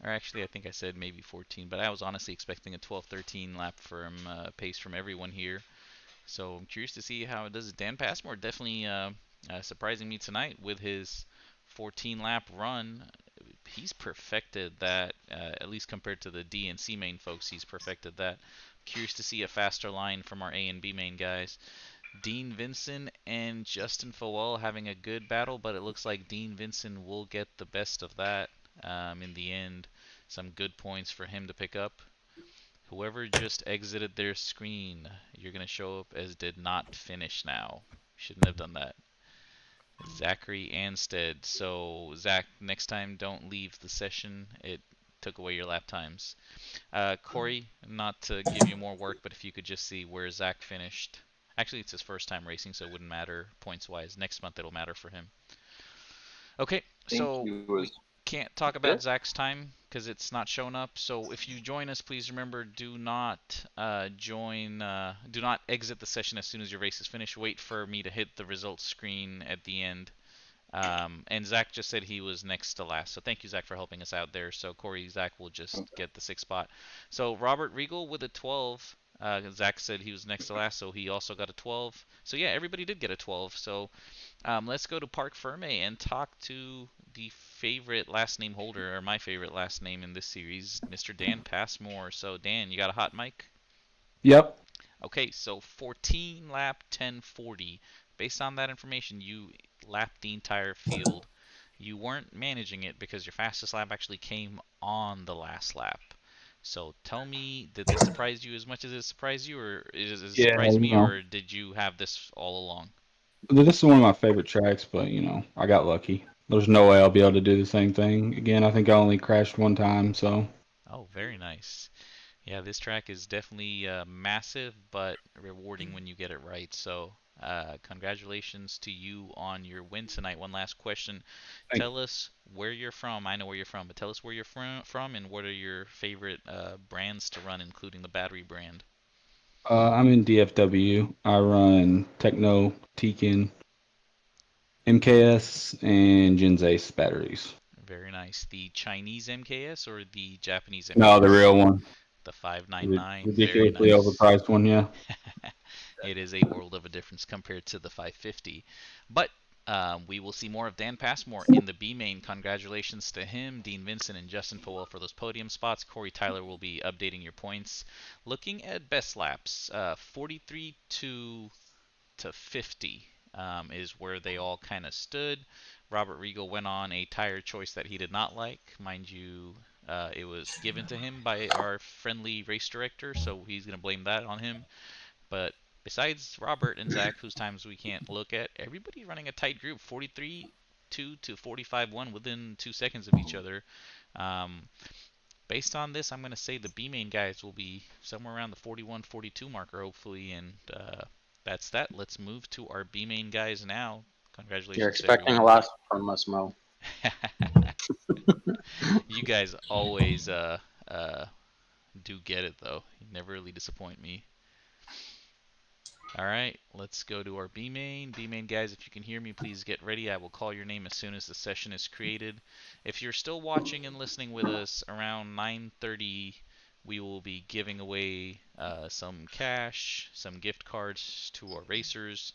Or actually, I think I said maybe 14, but I was honestly expecting a 12-13 lap from pace from everyone here. So I'm curious to see how it does. Dan Passmore definitely surprising me tonight with his 14-lap run. He's perfected that, at least compared to the D and C main folks, he's perfected that. Curious to see a faster line from our A and B main guys. Dean Vincent and Justin Foell having a good battle, but it looks like Dean Vincent will get the best of that in the end. Some good points for him to pick up. Whoever just exited their screen, you're going to show up as did not finish now. Shouldn't have done that. Zachary Anstead. So, Zach, next time don't leave the session. It took away your lap times. Corey, not to give you more work, but if you could just see where Zach finished. Actually, it's his first time racing, so it wouldn't matter points-wise. Next month it'll matter for him. Okay, so we can't talk about Zach's time because it's not showing up. So if you join us, please remember, do not do not exit the session as soon as your race is finished. Wait for me to hit the results screen at the end. And Zach just said he was next to last. So thank you, Zach, for helping us out there. So Corey, Zach will just get the 6th spot. So Robert Regal with a 12. Zach said he was next to last, so he also got a 12. So yeah, everybody did get a 12. So let's go to Parc Ferme and talk to the favorite last name holder, or my favorite last name in this series, Mr. Dan Passmore. So Dan, you got a hot mic? Yep. Okay, so 14 lap 1040. Based on that information, you lapped the entire field. You weren't managing it because your fastest lap actually came on the last lap. So tell me, did this surprise you as much as it surprised you, or is it surprised me, or did you have this all along? This is one of my favorite tracks, but I got lucky. There's no way I'll be able to do the same thing again. I think I only crashed one time, so. Oh, very nice. Yeah, this track is definitely massive, but rewarding when you get it right. So, congratulations to you on your win tonight. One last question. Tell us where you're from. I know where you're from, but tell us where you're from and what are your favorite brands to run, including the battery brand. I'm in DFW. I run Techno, Tekin, MKS, and Gens Ace batteries. Very nice. The Chinese MKS or the Japanese MKS? No, the real one. The 599. Ridiculously overpriced one, yeah. It is a world of a difference compared to the 550. But we will see more of Dan Passmore in the B main. Congratulations to him, Dean Vincent, and Justin Foell for those podium spots. Corey Tyler will be updating your points. Looking at best laps, 43 to 50 is where they all kind of stood. Robert Regal went on a tire choice that he did not like. Mind you, it was given to him by our friendly race director, so he's going to blame that on him. But besides Robert and Zach, whose times we can't look at, everybody running a tight group, 43-2 to 45-1 within 2 seconds of each other. Based on this, I'm going to say the B main guys will be somewhere around the 41-42 marker, hopefully, and that's that. Let's move to our B main guys now. Congratulations. You're expecting a lot from us, Mo. You guys always do get it, though. You never really disappoint me. Alright, let's go to our B main. B main guys, if you can hear me, please get ready. I will call your name as soon as the session is created. If you're still watching and listening with us, around 9:30 we will be giving away some cash, some gift cards to our racers.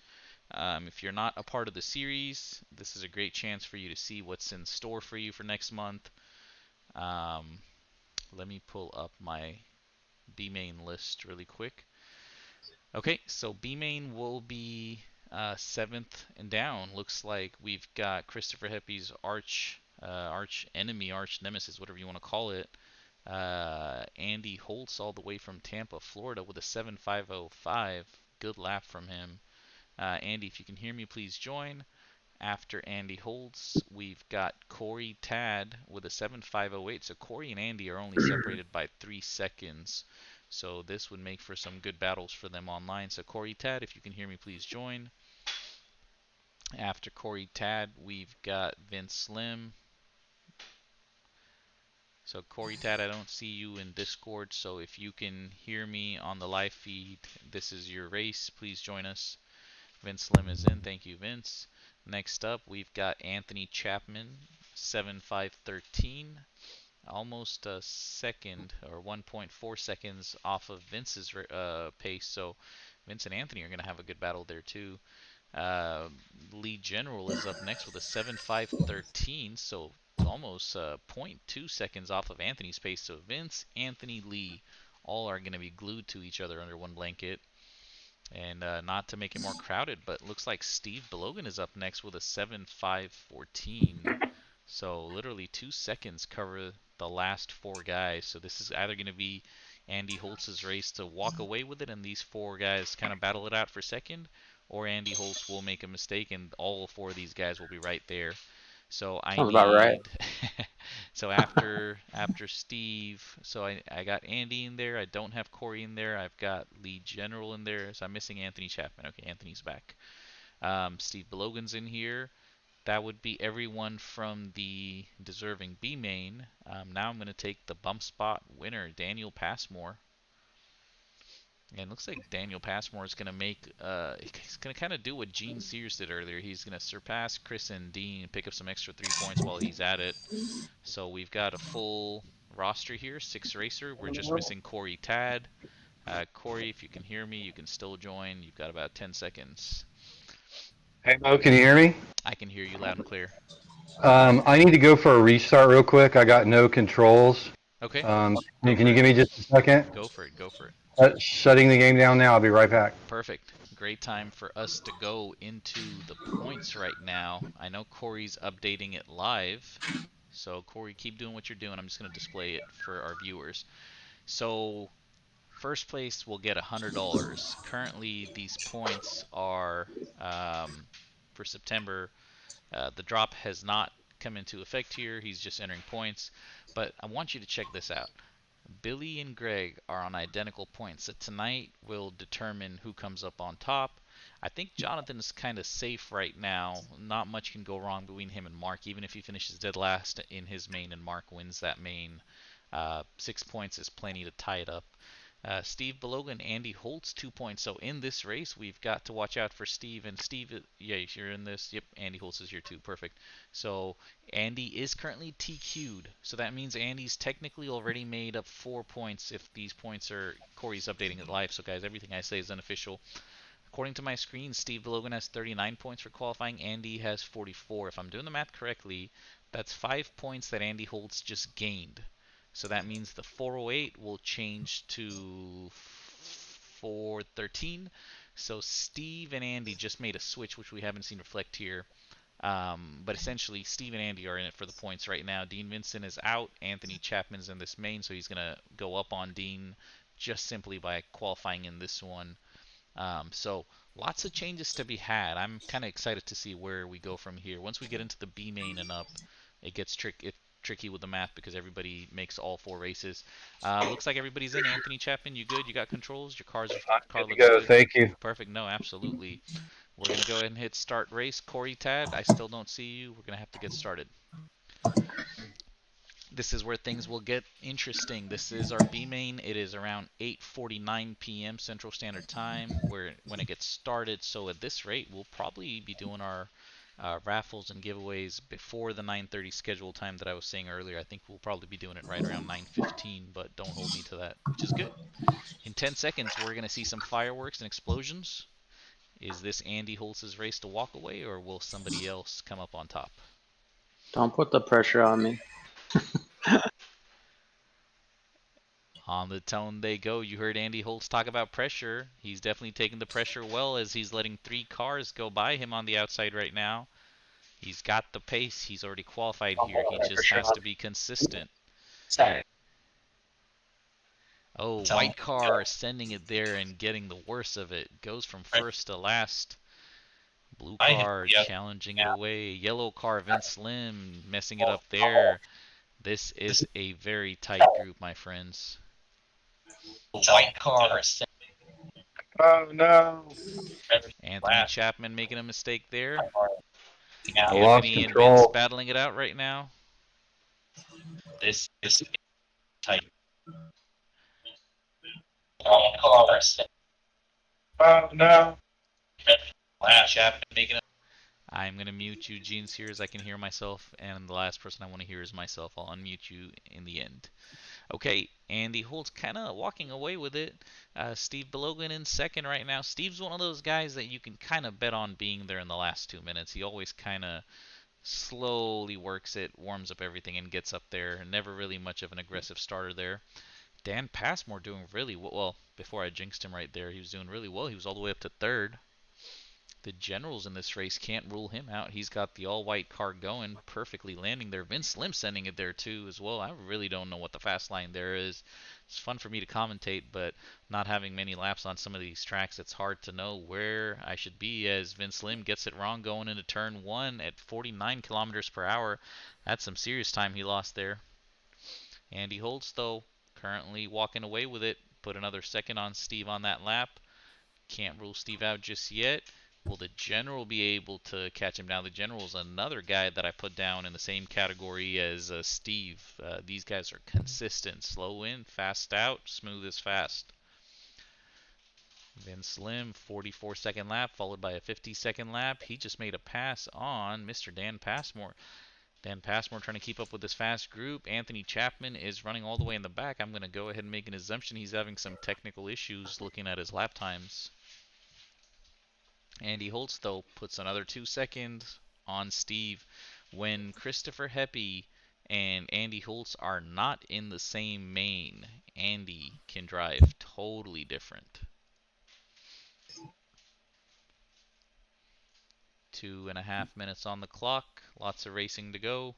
If you're not a part of the series, this is a great chance for you to see what's in store for you for next month. Let me pull up my B main list really quick. Okay, so B main will be 7th and down. Looks like we've got Christopher Heppy's arch enemy, arch nemesis, whatever you want to call it. Andy Holtz all the way from Tampa, Florida with a 7.505. Good lap from him. Andy, if you can hear me, please join. After Andy Holtz, we've got Corey Tad with a 7.508. So Corey and Andy are only separated by 3 seconds. So this would make for some good battles for them online. So Corey Tad, if you can hear me, please join. After Corey Tad, we've got Vince Slim. So Corey Tad, I don't see you in Discord. So if you can hear me on the live feed, this is your race. Please join us. Vince Slim is in. Thank you, Vince. Next up, we've got Anthony Chapman, 7.513. Almost a second or 1.4 seconds off of Vince's pace. So Vince and Anthony are going to have a good battle there too. Lee General is up next with a 7.513. So it's almost 0.2 seconds off of Anthony's pace. So Vince, Anthony, Lee all are going to be glued to each other under one blanket. And not to make it more crowded, but looks like Steve Belogan is up next with a 7.514. So literally 2 seconds cover the last 4 guys. So this is either going to be Andy Holtz's race to walk away with it and these 4 guys kind of battle it out for second, or Andy Holtz will make a mistake and all 4 of these guys will be right there. So I Sounds need about right. so after Steve, so I got Andy in there. I don't have Corey in there. I've got Lee General in there. So I'm missing Anthony Chapman. Okay, Anthony's back. Steve Belogan's in here. That would be everyone from the deserving B main. Now I'm going to take the bump spot winner, Daniel Passmore. And it looks like Daniel Passmore is going to make, he's going to kind of do what Gene Sears did earlier. He's going to surpass Chris and Dean and pick up some extra 3 points while he's at it. So we've got a full roster here, 6 racer. We're just missing Corey Tad. Corey, if you can hear me, you can still join. You've got about 10 seconds. Hey Mo, can you hear me? I can hear you loud and clear. I need to go for a restart real quick. I got no controls. Okay. Can you give me just a second? Go for it. Go for it. Shutting the game down now. I'll be right back. Perfect. Great time for us to go into the points right now. I know Corey's updating it live. So Corey, keep doing what you're doing. I'm just going to display it for our viewers. So first place will get $100. Currently, these points are for September. The drop has not come into effect here. He's just entering points. But I want you to check this out. Billy and Greg are on identical points. So tonight will determine who comes up on top. I think Jonathan's kind of safe right now. Not much can go wrong between him and Mark. Even if he finishes dead last in his main and Mark wins that main, 6 points is plenty to tie it up. Steve Belogan, Andy Holtz, 2 points. So in this race, we've got to watch out for Steve. And Steve, yeah, you're in this. Yep, Andy Holtz is here too. Perfect. So Andy is currently TQ'd. So that means Andy's technically already made up 4 points if these points are, Corey's updating it live. So guys, everything I say is unofficial. According to my screen, Steve Belogan has 39 points for qualifying. Andy has 44. If I'm doing the math correctly, that's 5 points that Andy Holtz just gained. So that means the 408 will change to 413. So Steve and Andy just made a switch, which we haven't seen reflect here. But essentially, Steve and Andy are in it for the points right now. Dean Vincent is out. Anthony Chapman's in this main, so he's going to go up on Dean just simply by qualifying in this one. So lots of changes to be had. I'm kind of excited to see where we go from here. Once we get into the B main and up, it gets tricky with the math because everybody makes all 4 races. Looks like everybody's in. Anthony Chapman, you good? You got controls? Your car looks good. Thank you. Perfect. No, absolutely. We're going to go ahead and hit start race. Corey Tad, I still don't see you. We're going to have to get started. This is where things will get interesting. This is our B main. It is around 8:49 p.m. Central Standard Time when it gets started. So at this rate, we'll probably be doing our raffles and giveaways before the 9:30 schedule time that I was saying earlier. I think we'll probably be doing it right around 9:15, but don't hold me to that, which is good. In 10 seconds, we're going to see some fireworks and explosions. Is this Andy Holtz's race to walk away, or will somebody else come up on top? Don't put the pressure on me. On the tone they go. You heard Andy Holtz talk about pressure. He's definitely taking the pressure well as he's letting 3 cars go by him on the outside right now. He's got the pace. He's already qualified here. He just has to be consistent. Oh, white car sending it there and getting the worst of it. Goes from first to last. Blue car challenging it away. Yellow car, Vince Slim messing it up there. This is a very tight group, my friends. White car. Oh no. Anthony Chapman making a mistake there. I lost Anthony and control. Vince battling it out right now. This is tight. Car. Oh no. Chapman making a. I'm going to mute you, Gene Sears. I can hear myself, and the last person I want to hear is myself. I'll unmute you in the end. Okay, Andy Holtz kind of walking away with it. Steve Belogan in second right now. Steve's one of those guys that you can kind of bet on being there in the last 2 minutes. He always kind of slowly works it, warms up everything, and gets up there. Never really much of an aggressive starter there. Dan Passmore doing really well. Before I jinxed him right there, he was doing really well. He was all the way up to third. The generals in this race can't rule him out. He's got the all-white car going, perfectly landing there. Vince Slim sending it there too as well. I really don't know what the fast line there is. It's fun for me to commentate, but not having many laps on some of these tracks, it's hard to know where I should be as Vince Slim gets it wrong going into turn 1 at 49 kilometers per hour. That's some serious time he lost there. Andy Holtz, though, currently walking away with it. Put another second on Steve on that lap. Can't rule Steve out just yet. Will the general be able to catch him down? The general is another guy that I put down in the same category as Steve. These guys are consistent. Slow in, fast out, smooth as fast. Vince Slim, 44-second lap, followed by a 50-second lap. He just made a pass on Mr. Dan Passmore. Dan Passmore trying to keep up with this fast group. Anthony Chapman is running all the way in the back. I'm going to go ahead and make an assumption he's having some technical issues looking at his lap times. Andy Holtz, though, puts another 2 seconds on Steve. When Christopher Heppy and Andy Holtz are not in the same main, Andy can drive totally different. 2.5 minutes on the clock. Lots of racing to go.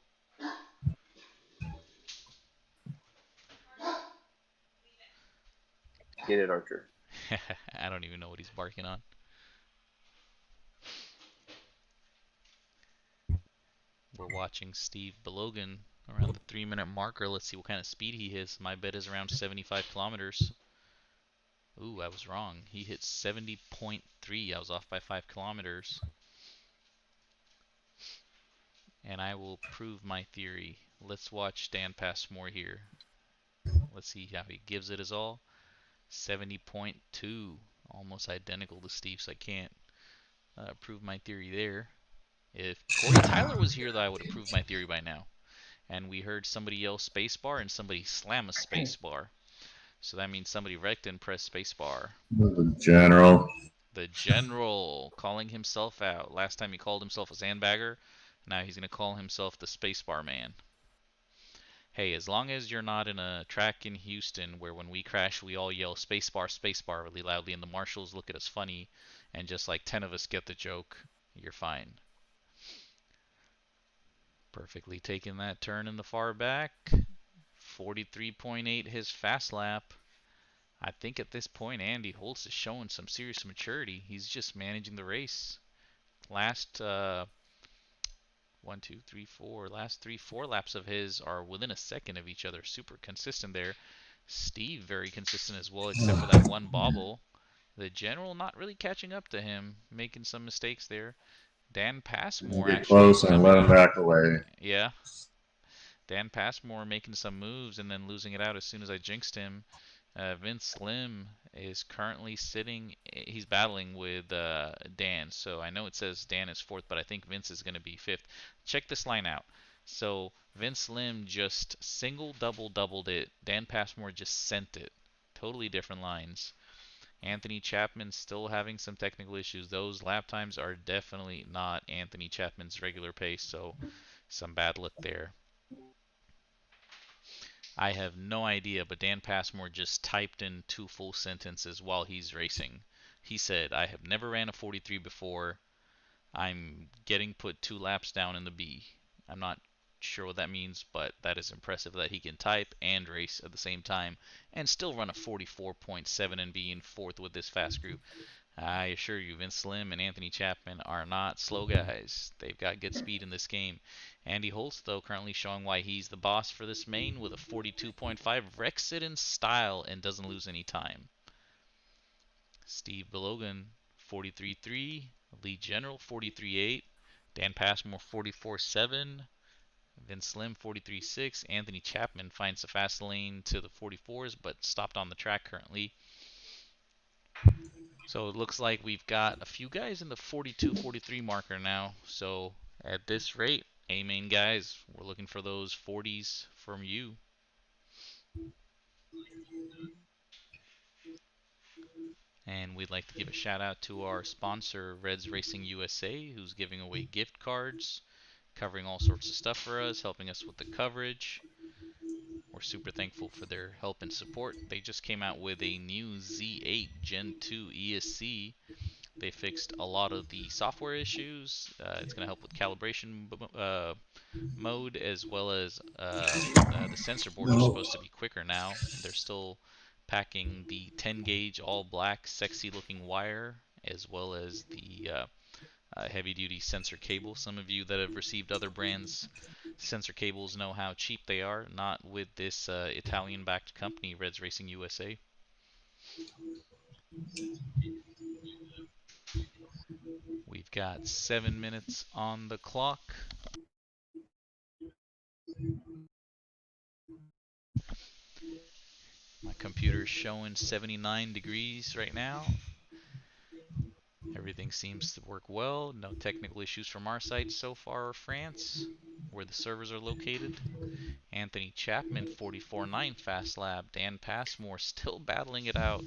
Get it, Archer. I don't even know what he's barking on. We're watching Steve Belogan around the 3-minute marker. Let's see what kind of speed he hits. My bet is around 75 kilometers. Ooh, I was wrong. He hit 70.3. I was off by 5 kilometers. And I will prove my theory. Let's watch Dan Passmore here. Let's see how he gives it his all. 70.2. Almost identical to Steve, so I can't prove my theory there. If Corey Tyler was here, though, I would have proved my theory by now. And we heard somebody yell spacebar and somebody slam a spacebar. So that means somebody wrecked and pressed spacebar. The general. The general calling himself out. Last time he called himself a sandbagger. Now he's going to call himself the spacebar man. Hey, as long as you're not in a track in Houston where when we crash we all yell spacebar, spacebar really loudly and the marshals look at us funny and just like 10 of us get the joke, you're fine. Perfectly taking that turn in the far back. 43.8 his fast lap. I think at this point Andy Holtz is showing some serious maturity. He's just managing the race. Last 4 laps of his are within a second of each other. Super consistent there. Steve very consistent as well, except for that one bobble. The general not really catching up to him, making some mistakes there. Dan Passmore Get actually close and let him back away. Yeah. Dan Passmore making some moves and then losing it out as soon as I jinxed him. Vince Slim is currently sitting. He's battling with Dan. So I know it says Dan is 4th, but I think Vince is going to be 5th. Check this line out. So Vince Slim just doubled it. Dan Passmore just sent it. Totally different lines. Anthony Chapman still having some technical issues. Those lap times are definitely not Anthony Chapman's regular pace, so some bad luck there. I have no idea, but Dan Passmore just typed in 2 full sentences while he's racing. He said, I have never ran a 43 before. I'm getting put 2 laps down in the B. I'm not sure what that means, but that is impressive that he can type and race at the same time and still run a 44.7 and be in 4th with this fast group. I assure you, Vince Slim and Anthony Chapman are not slow guys. They've got good speed in this game. Andy Holtz, though, currently showing why he's the boss for this main with a 42.5. Wrecks it in style and doesn't lose any time. Steve Belogan, 43.3. Lead General, 43.8. Dan Passmore, 44.7. Vince Slim, 43.6. Anthony Chapman finds the fast lane to the 44s, but stopped on the track currently. So it looks like we've got a few guys in the 42-43 marker now. So at this rate, amen, guys. We're looking for those 40s from you. And we'd like to give a shout out to our sponsor, Reds Racing USA, who's giving away gift cards, covering all sorts of stuff for us, helping us with the coverage. We're super thankful for their help and support. They just came out with a new Z8 Gen 2 ESC They fixed a lot of the software issues. It's going to help with calibration mode, as well as the sensor boards are supposed to be quicker now. They're still packing the 10 gauge all black sexy looking wire, as well as the heavy duty sensor cable. Some of you that have received other brands sensor cables know how cheap they are, not with this Italian backed company, Reds Racing USA. We've got 7 minutes on the clock. My computer's showing 79 degrees right now. Everything seems to work well. No technical issues from our side so far, France, where the servers are located. Anthony Chapman, 44.9 fast lap. Dan Passmore still battling it out.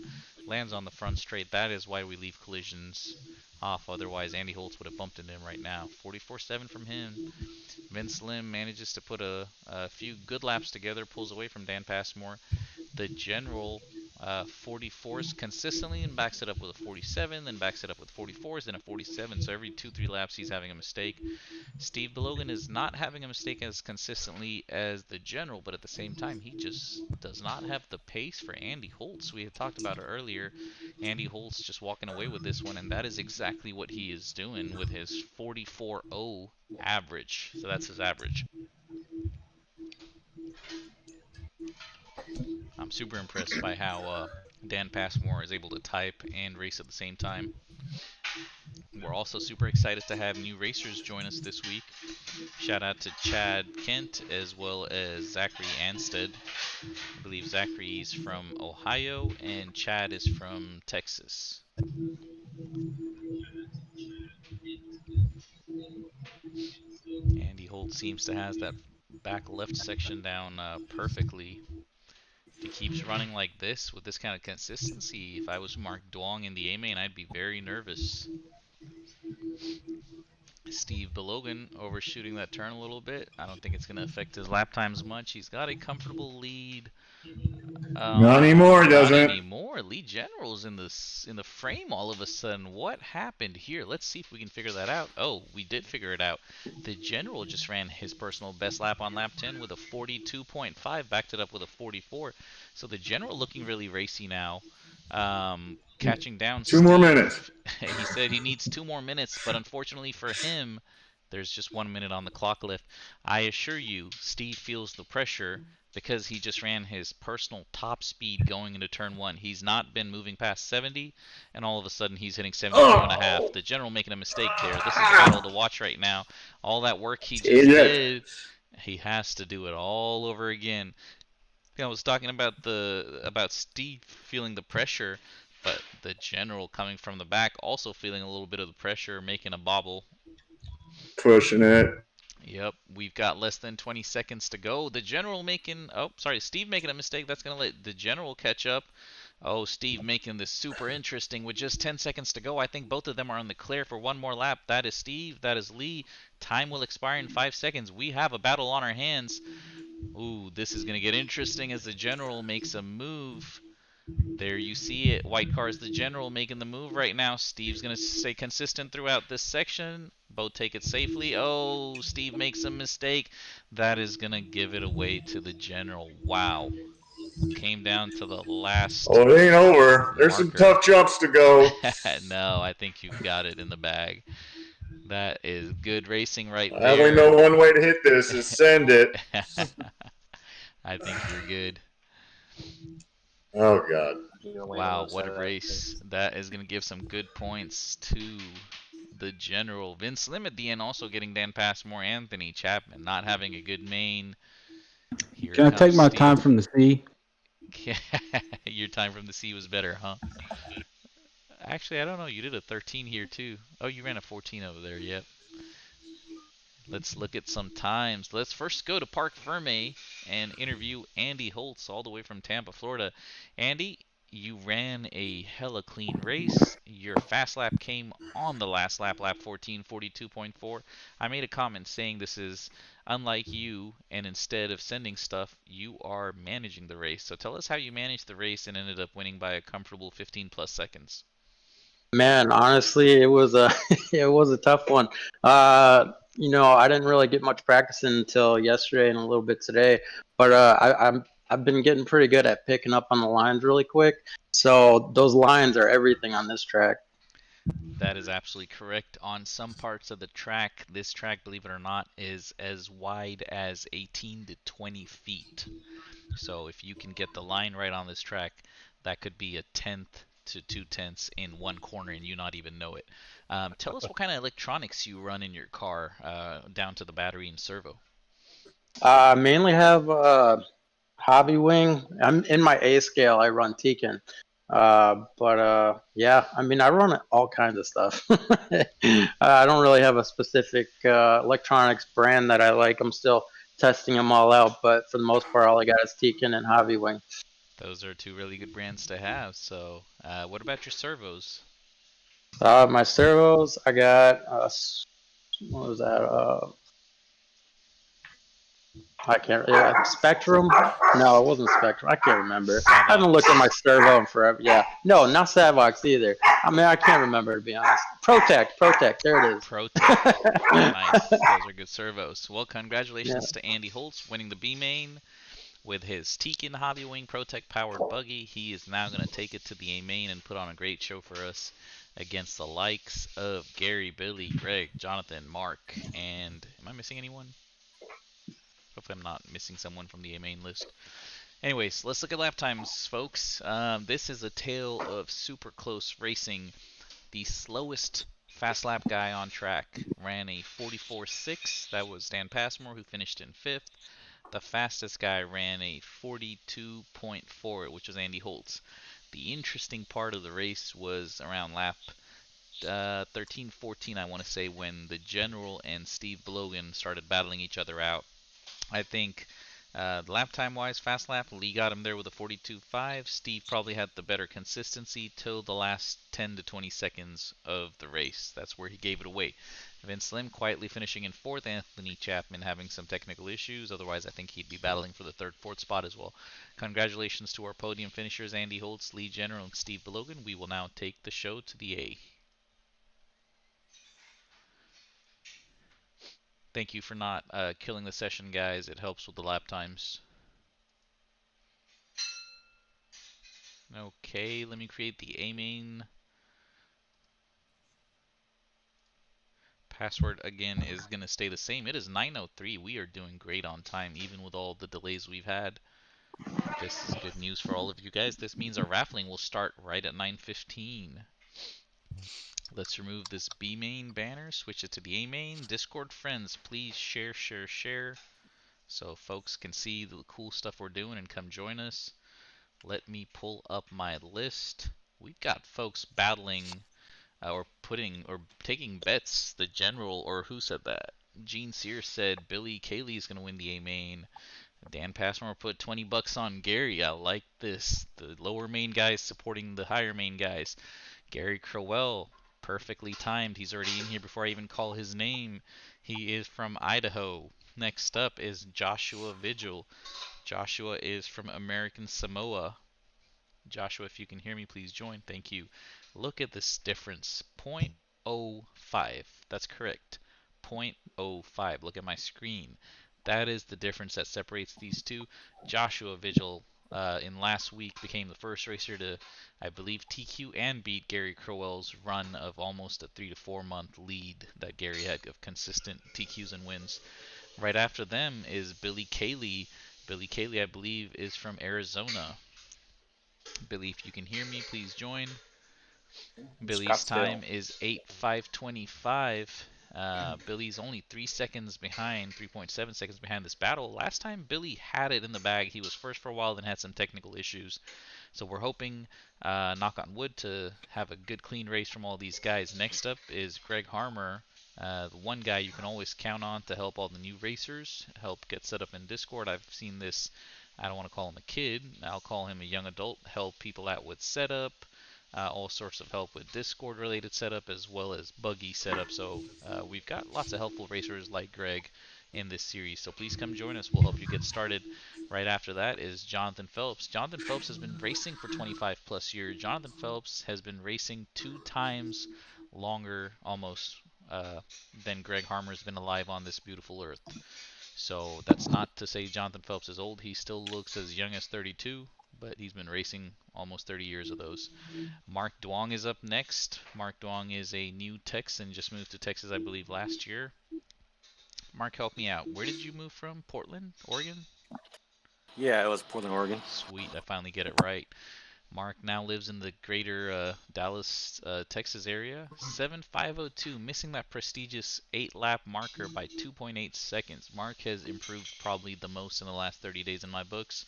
Lands on the front straight. That is why we leave collisions off. Otherwise, Andy Holtz would have bumped into him right now. 44.7 from him. Vince Lim manages to put a few good laps together. Pulls away from Dan Passmore. The general 44s consistently and backs it up with a 47, then backs it up with 44s, then a 47. So every 2-3 laps he's having a mistake. Steve DeLogan is not having a mistake as consistently as the general, but at the same time he just does not have the pace for Andy Holtz. We had talked about it earlier. Andy Holtz just walking away with this one, and that is exactly what he is doing with his 44.0 average. So that's his average. I'm super impressed by how Dan Passmore is able to type and race at the same time. We're also super excited to have new racers join us this week. Shout out to Chad Kent as well as Zachary Anstead. I believe Zachary's from Ohio and Chad is from Texas. Andy Holt seems to have that back left section down perfectly. If he keeps running like this with this kind of consistency, if I was Mark Duong in the A-main, I'd be very nervous. Steve Belogan overshooting that turn a little bit. I don't think it's going to affect his lap times much. He's got a comfortable lead. Not anymore, doesn't Not anymore. Lee General's in the frame all of a sudden. What happened here? Let's see if we can figure that out. Oh, we did figure it out. The General just ran his personal best lap on lap 10 with a 42.5, backed it up with a 44. So the General looking really racy now. Catching down Two more minutes. He said he needs 2 more minutes, but unfortunately for him, there's just 1 minute on the clock left. I assure you, Steve feels the pressure because he just ran his personal top speed going into turn 1. He's not been moving past 70, and all of a sudden he's hitting 72.5. The General making a mistake there. This is a battle to watch right now. All that work he just did, he has to do it all over again. I was talking about Steve feeling the pressure, but the General coming from the back also feeling a little bit of the pressure, making a bobble. Pushing it. Yep, we've got less than 20 seconds to go. The General making, Steve making a mistake. That's going to let the General catch up. Oh, Steve making this super interesting with just 10 seconds to go. I think both of them are on the clear for one more lap. That is Steve, that is Lee. Time will expire in 5 seconds. We have a battle on our hands. Ooh, this is going to get interesting as the General makes a move. There you see it. White car is the General making the move right now. Steve's going to stay consistent throughout this section. Both take it safely. Oh, Steve makes a mistake. That is going to give it away to the General. Wow. Came down to the last. Oh, it ain't over. There's some tough jumps to go. No, I think you've got it in the bag. That is good racing right there. I only know one way to hit this is send it. I think you're good. Oh, God. Wow, what a race. That is going to give some good points to the General. Vince Lim at the end also getting Dan Passmore. Anthony Chapman not having a good main. Here Can I take my Steve. time from the sea? Your time from the sea was better, huh? Actually, I don't know. You did a 13 here, too. Oh, you ran a 14 over there. Yep. Let's look at some times. Let's first go to Park Ferme and interview Andy Holtz all the way from Tampa, Florida. Andy, you ran a hella clean race. Your fast lap came on the last lap, lap 14, 42.4. I made a comment saying this is unlike you, and instead of sending stuff, you are managing the race. So tell us how you managed the race and ended up winning by a comfortable 15 plus seconds. Man, honestly, it was a it was a tough one. I didn't really get much practice until yesterday and a little bit today, but I've been getting pretty good at picking up on the lines really quick. So those lines are everything on this track. That is absolutely correct. On some parts of the track, this track, believe it or not, is as wide as 18 to 20 feet. So if you can get the line right on this track, that could be a tenth to 2/10 in one corner and you not even know it. Tell us what kind of electronics you run in your car, down to the battery and servo. I mainly have Hobby Wing. I'm in my A scale. I run Tekin. Yeah, I mean, I run all kinds of stuff. I don't really have a specific electronics brand that I like. I'm still testing them all out, but for the most part, all I got is Tekin and Hobby Wing. Those are two really good brands to have. So, what about your servos? My servos, I got what was that? I can't. Yeah, Spectrum? No, it wasn't Spectrum. I can't remember. I haven't looked at my servo in forever. Yeah, no, not Savox either. I mean, I can't remember, to be honest. Protect. There it is. Protect. Nice. Those are good servos. Well, congratulations to Andy Holtz winning the B main with his Tekin Hobby Wing Protect powered buggy. He is now going to take it to the A main and put on a great show for us against the likes of Gary, Billy, Greg, Jonathan, Mark, and am I missing anyone? Hopefully I'm not missing someone from the A main list. Anyways, let's look at lap times, folks. This is a tale of super close racing. The slowest fast lap guy on track ran a 44.6. That was Dan Passmore, who finished in 5th. The fastest guy ran a 42.4, which was Andy Holtz. The interesting part of the race was around lap 13-14, I want to say, when the General and Steve Blogan started battling each other out. I think lap time wise, fast lap, Lee got him there with a 42.5. Steve probably had the better consistency till the last 10 to 20 seconds of the race. That's where he gave it away. Vince Slim quietly finishing in 4th. Anthony Chapman having some technical issues. Otherwise, I think he'd be battling for the 3rd, 4th spot as well. Congratulations to our podium finishers, Andy Holtz, Lee General, and Steve Belogan. We will now take the show to the A. Thank you for not killing the session, guys. It helps with the lap times. Okay, let me create the A main. Password again is going to stay the same. It is 9:03. We are doing great on time, even with all the delays we've had. This is good news for all of you guys. This means our raffling will start right at 9:15. Let's remove this B main banner, switch it to the A main. Discord friends, please share, so folks can see the cool stuff we're doing and come join us. Let me pull up my list. We've got folks battling or taking bets. The General, or who said that? Gene Sears said Billy Cayley is going to win the A main. Dan Passmore put 20 bucks on Gary. I like this. The lower main guys supporting the higher main guys. Gary Crowell, perfectly timed. He's already in here before I even call his name. He is from Idaho. Next up is Joshua Vigil. Joshua is from American Samoa. Joshua, if you can hear me, please join. Thank you. Look at this difference. 0.05. That's correct. 0.05. Look at my screen. That is the difference that separates these two. Joshua Vigil in last week became the first racer to, I believe, TQ and beat Gary Crowell's run of almost a 3 to 4 month lead that Gary had of consistent TQs and wins. Right after them is Billy Cayley. Billy Cayley, I believe, is from Arizona. Billy, if you can hear me, please join. Billy's time is 8:5:25. Billy's only 3 seconds behind, 3.7 seconds behind this battle. Last time Billy had it in the bag, he was first for a while, then had some technical issues. So we're hoping, knock on wood, to have a good clean race from all these guys. Next up is Greg Harmer, the one guy you can always count on to help all the new racers, help get set up in Discord. I've seen this, I don't want to call him a kid, I'll call him a young adult, help people out with setup. All sorts of help with Discord related setup as well as buggy setup. So we've got lots of helpful racers like Greg in this series. So please come join us. We'll help you get started. Right after that is Jonathan Phelps. Jonathan Phelps has been racing for 25 plus years. Jonathan Phelps has been racing 2 times longer almost than Greg Harmer's been alive on this beautiful earth. So that's not to say Jonathan Phelps is old. He still looks as young as 32, but he's been racing almost 30 years of those. Mark Duong is up next. Mark Duong is a new Texan, just moved to Texas, I believe, last year. Mark, help me out. Where did you move from? Portland, Oregon? Yeah, it was Portland, Oregon. Sweet, I finally get it right. Mark now lives in the greater Dallas, Texas area. 7:5:02, missing that prestigious 8-lap marker by 2.8 seconds. Mark has improved probably the most in the last 30 days in my books.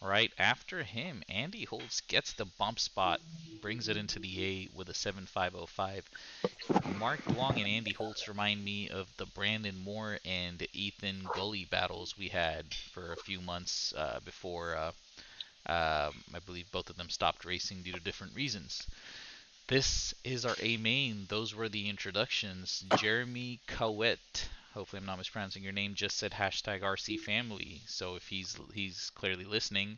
Right after him, Andy Holtz gets the bump spot, brings it into the A with a 7:5:05. Mark Duong and Andy Holtz remind me of the Brandon Moore and Ethan Gully battles we had for a few months before I believe both of them stopped racing due to different reasons. This is our A main. Those were the introductions. Jeremy Cowett, hopefully I'm not mispronouncing your name, just said hashtag RC family. So if he's clearly listening,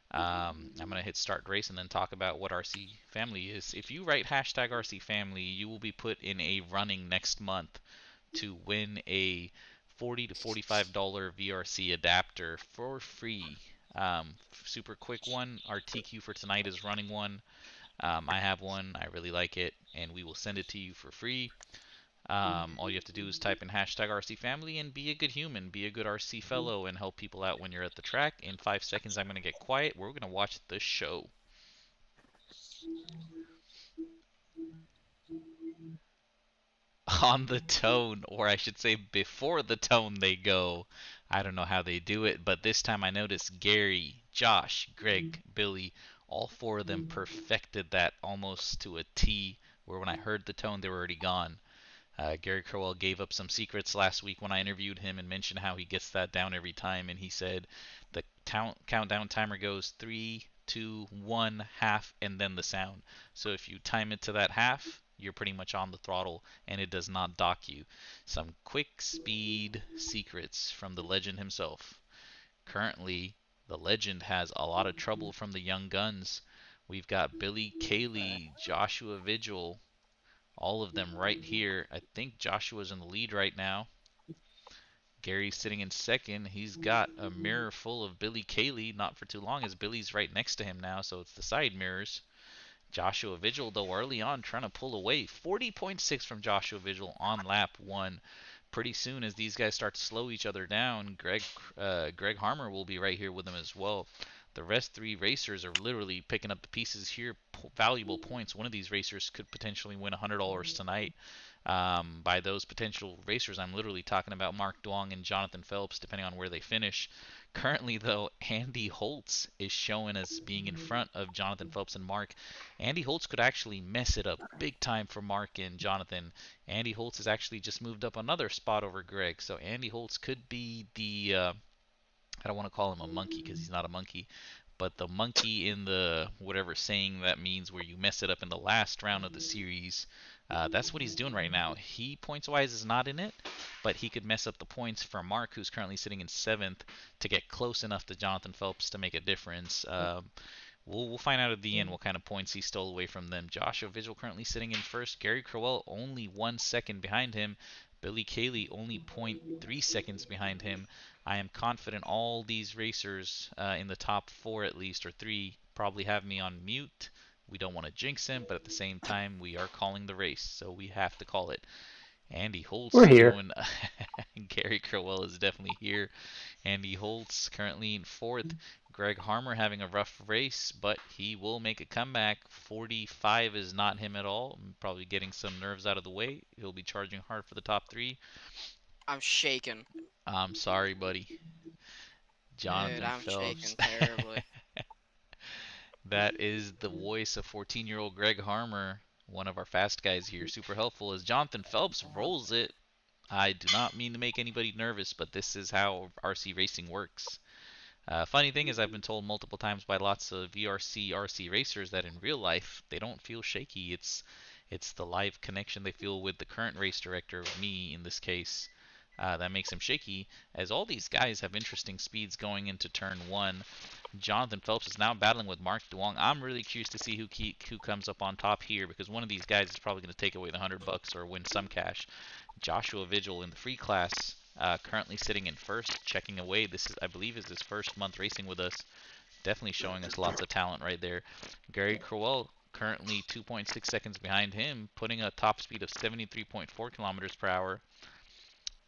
I'm going to hit start race and then talk about what RC family is. If you write hashtag RC family, you will be put in a running next month to win a $40 to $45 VRC adapter for free. Super quick one. Our TQ for tonight is running one. I have one. I really like it, and we will send it to you for free. All you have to do is type in hashtag RC family and be a good human, be a good RC fellow, and help people out when you're at the track. In 5 seconds, I'm going to get quiet. We're going to watch the show. On the tone, or I should say before the tone they go. I don't know how they do it, but this time I noticed Gary, Josh, Greg, Billy, all 4 of them perfected that almost to a T, where when I heard the tone they were already gone. Gary Crowell gave up some secrets last week when I interviewed him and mentioned how he gets that down every time, and he said the countdown timer goes 3, 2, 1, half, and then the sound. So if you time it to that half, you're pretty much on the throttle, and it does not dock you. Some quick speed secrets from the legend himself. Currently, the legend has a lot of trouble from the young guns. We've got Billy Cayley, Joshua Vigil, all of them right here. I think Joshua's in the lead right now. Gary's sitting in second. He's got a mirror full of Billy Cayley, not for too long, as Billy's right next to him now, so it's the side mirrors. Joshua Vigil, though, early on trying to pull away. 40.6 from Joshua Vigil on lap 1. Pretty soon, as these guys start to slow each other down, Greg Harmer will be right here with them as well. The rest 3 racers are literally picking up the pieces here, valuable points. One of these racers could potentially win $100 tonight. By those potential racers, I'm literally talking about Mark Duong and Jonathan Phelps, depending on where they finish. Currently, though, Andy Holtz is showing as being in front of Jonathan Phelps and Mark. Andy Holtz could actually mess it up big time for Mark and Jonathan. Andy Holtz has actually just moved up another spot over Greg, so Andy Holtz could be the I don't want to call him a monkey because he's not a monkey, but the monkey in the whatever saying that means where you mess it up in the last round of the series. That's what he's doing right now. He, points-wise, is not in it, but he could mess up the points for Mark, who's currently sitting in 7th, to get close enough to Jonathan Phelps to make a difference. We'll find out at the end what kind of points he stole away from them. Joshua Vigil currently sitting in 1st. Gary Crowell only 1 second behind him. Billy Cayley only 0.3 seconds behind him. I am confident all these racers in the top 4 at least, or 3, probably have me on mute. We don't want to jinx him, but at the same time, we are calling the race, so we have to call it. Andy Holtz. We're here. Gary Crowell is definitely here. Andy Holtz currently in 4th. Greg Harmer having a rough race, but he will make a comeback. 45 is not him at all. Probably getting some nerves out of the way. He'll be charging hard for the top 3. I'm shaking. I'm sorry, buddy. Jonathan Dude, I'm Phelps. shaking terribly. That is the voice of 14-year-old Greg Harmer, one of our fast guys here. Super helpful as Jonathan Phelps rolls it. I do not mean to make anybody nervous, but this is how RC racing works. Funny thing is, I've been told multiple times by lots of VRC racers that in real life they don't feel shaky. It's the live connection they feel with the current race director, me in this case. That makes him shaky, as all these guys have interesting speeds going into turn 1. Jonathan Phelps is now battling with Mark Duong. I'm really curious to see who comes up on top here, because one of these guys is probably going to take away the $100 or win some cash. Joshua Vigil in the free class, currently sitting in first, checking away. This is, I believe, is his first month racing with us. Definitely showing us lots of talent right there. Gary Crowell currently 2.6 seconds behind him, putting a top speed of 73.4 kilometers per hour.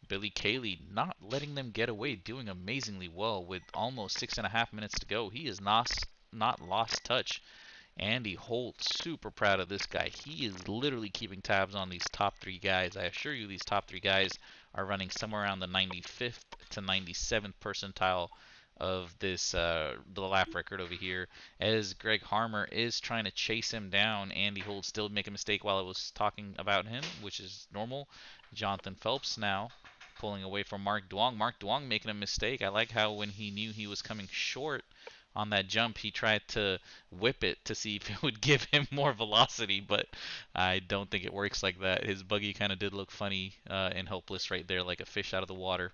Billy Cayley not letting them get away, doing amazingly well with almost 6.5 minutes to go. He is not lost touch. Andy Holt, super proud of this guy. He is literally keeping tabs on these top 3 guys. I assure you these top 3 guys are running somewhere around the 95th to 97th percentile of this the lap record over here, as Greg Harmer is trying to chase him down. Andy Holt still make a mistake while I was talking about him, which is normal. Jonathan Phelps now pulling away from Mark Duong. Mark Duong making a mistake. I like how when he knew he was coming short on that jump, he tried to whip it to see if it would give him more velocity, but I don't think it works like that. His buggy kind of did look funny and helpless right there, like a fish out of the water.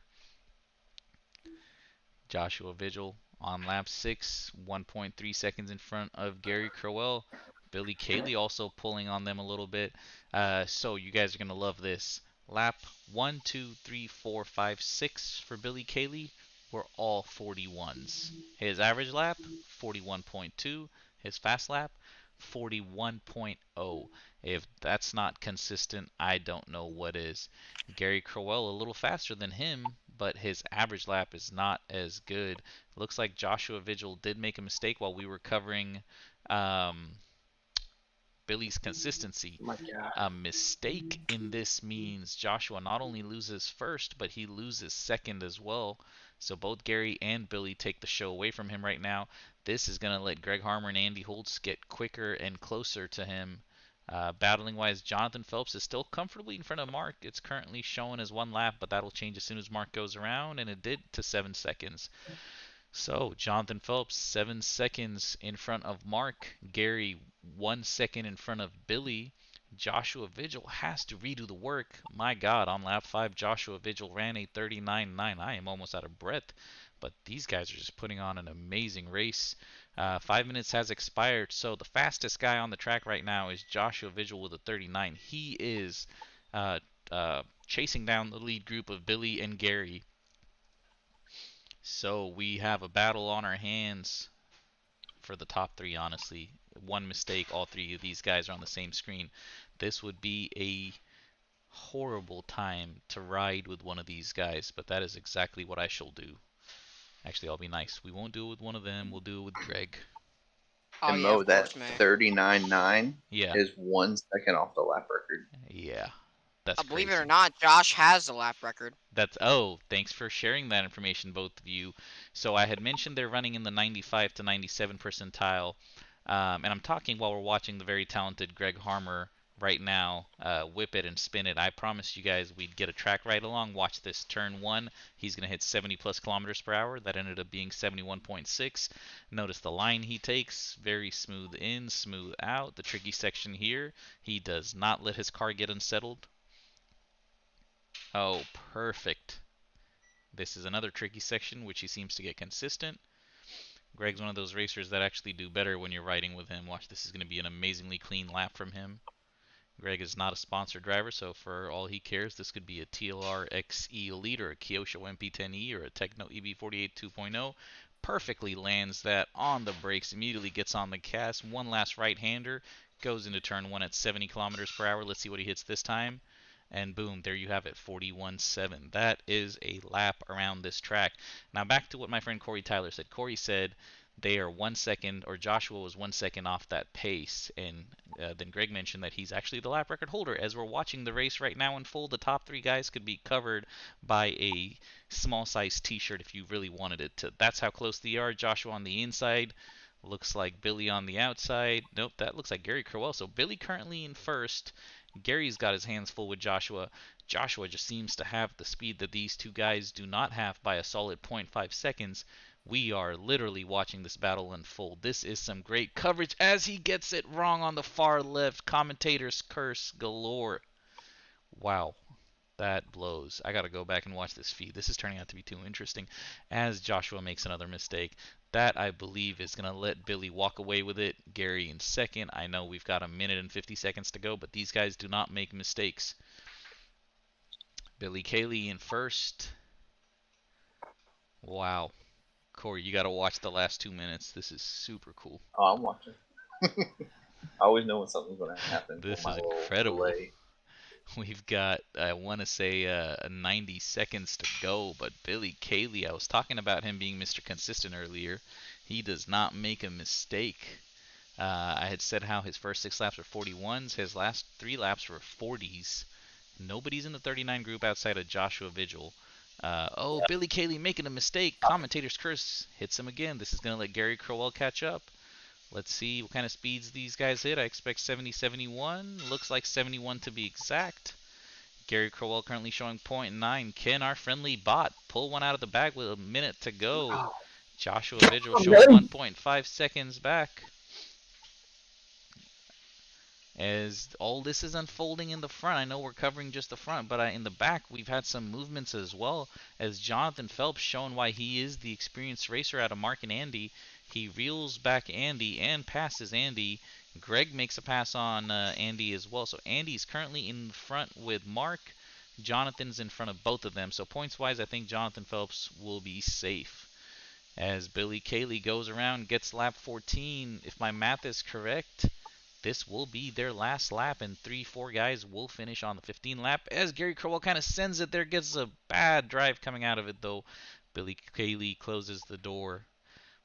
Joshua Vigil on lap 6, 1.3 seconds in front of Gary Crowell. Billy Cayley also pulling on them a little bit. So you guys are going to love this. Lap 1, 2, 3, 4, 5, 6 for Billy Cayley were all 41s. His average lap, 41.2. His fast lap, 41.0. If that's not consistent, I don't know what is. Gary Crowell a little faster than him, but his average lap is not as good. Looks like Joshua Vigil did make a mistake while we were covering Billy's consistency. A mistake in this means Joshua not only loses first, but he loses second as well. So both Gary and Billy take the show away from him right now. This is going to let Greg Harmer and Andy Holtz get quicker and closer to him. Battling-wise, Jonathan Phelps is still comfortably in front of Mark. It's currently showing as 1 lap, but that'll change as soon as Mark goes around, and it did to 7 seconds. So, Jonathan Phelps, 7 seconds in front of Mark. Gary, 1 second in front of Billy. Joshua Vigil has to redo the work. My God, on lap 5, Joshua Vigil ran a 39.9. I am almost out of breath, but these guys are just putting on an amazing race. 5 minutes has expired, so the fastest guy on the track right now is Joshua Vigil with a 39. He is chasing down the lead group of Billy and Gary. So we have a battle on our hands for the top 3, honestly. 1 mistake, all 3 of these guys are on the same screen. This would be a horrible time to ride with one of these guys, but that is exactly what I shall do. Actually, I'll be nice. We won't do it with one of them. We'll do it with Greg. Oh, And yeah, Mo, of that course, man. 39.9 Yeah. is 1 second off the lap record. Yeah. That's Believe crazy. it or not, Josh has the lap record. Thanks for sharing that information, both of you. So I had mentioned they're running in the 95 to 97 percentile, and I'm talking while we're watching the very talented Greg Harmer right now whip it and spin it. I promised you guys we'd get a track ride along. Watch this turn 1. He's going to hit 70 plus kilometers per hour. That ended up being 71.6. Notice the line he takes. Very smooth in, smooth out. The tricky section here. He does not let his car get unsettled. Oh, perfect. This is another tricky section, which he seems to get consistent. Greg's one of those racers that actually do better when you're riding with him. Watch, this is going to be an amazingly clean lap from him. Greg is not a sponsored driver, so for all he cares, this could be a TLR XE Elite or a Kyosho MP10E or a Techno EB48 2.0. Perfectly lands that on the brakes, immediately gets on the gas. One last right-hander, goes into turn 1 at 70 kilometers per hour. Let's see what he hits this time. And boom, there you have it, 41.7. That is a lap around this track. Now back to what my friend Corey Tyler said. Corey said they are 1 second, or Joshua was 1 second off that pace. And then Greg mentioned that he's actually the lap record holder. As we're watching the race right now unfold, the top 3 guys could be covered by a small size t-shirt if you really wanted it to. That's how close they are. Joshua on the inside. Looks like Billy on the outside. Nope, that looks like Gary Crowell. So Billy currently in first. Gary's got his hands full with Joshua. Joshua just seems to have the speed that these 2 guys do not have by a solid 0.5 seconds. We are literally watching this battle unfold. This is some great coverage as he gets it wrong on the far left. Commentators curse galore. Wow. That blows. I got to go back and watch this feed. This is turning out to be too interesting. As Joshua makes another mistake, that I believe is going to let Billy walk away with it. Gary in second. I know we've got a minute and 50 seconds to go, but these guys do not make mistakes. Billy Cayley in first. Wow. Corey, you got to watch the last 2 minutes. This is super cool. Oh, I'm watching. I always know when something's going to happen. This is incredible. We've got, I want to say, 90 seconds to go, but Billy Cayley, I was talking about him being Mr. Consistent earlier. He does not make a mistake. I had said how his first 6 laps were 41s. His last 3 laps were 40s. Nobody's in the 39 group outside of Joshua Vigil. Oh, Billy Cayley making a mistake. Commentator's curse hits him again. This is going to let Gary Crowell catch up. Let's see what kind of speeds these guys hit. I expect 70, 71. Looks like 71 to be exact. Gary Crowell currently showing 0.9. Can our friendly bot pull one out of the bag with a minute to go? Joshua Vigil showing 1.5 seconds back. As all this is unfolding in the front, I know we're covering just the front, but in the back we've had some movements as well, as Jonathan Phelps showing why he is the experienced racer out of Mark and Andy. He reels back Andy and passes Andy. Greg makes a pass on Andy as well. So Andy's currently in front with Mark. Jonathan's in front of both of them. So points-wise, I think Jonathan Phelps will be safe. As Billy Cayley goes around, gets lap 14. If my math is correct, this will be their last lap, and 3-4 guys will finish on the 15 lap. As Gary Crowell kind of sends it there, gets a bad drive coming out of it, though. Billy Cayley closes the door.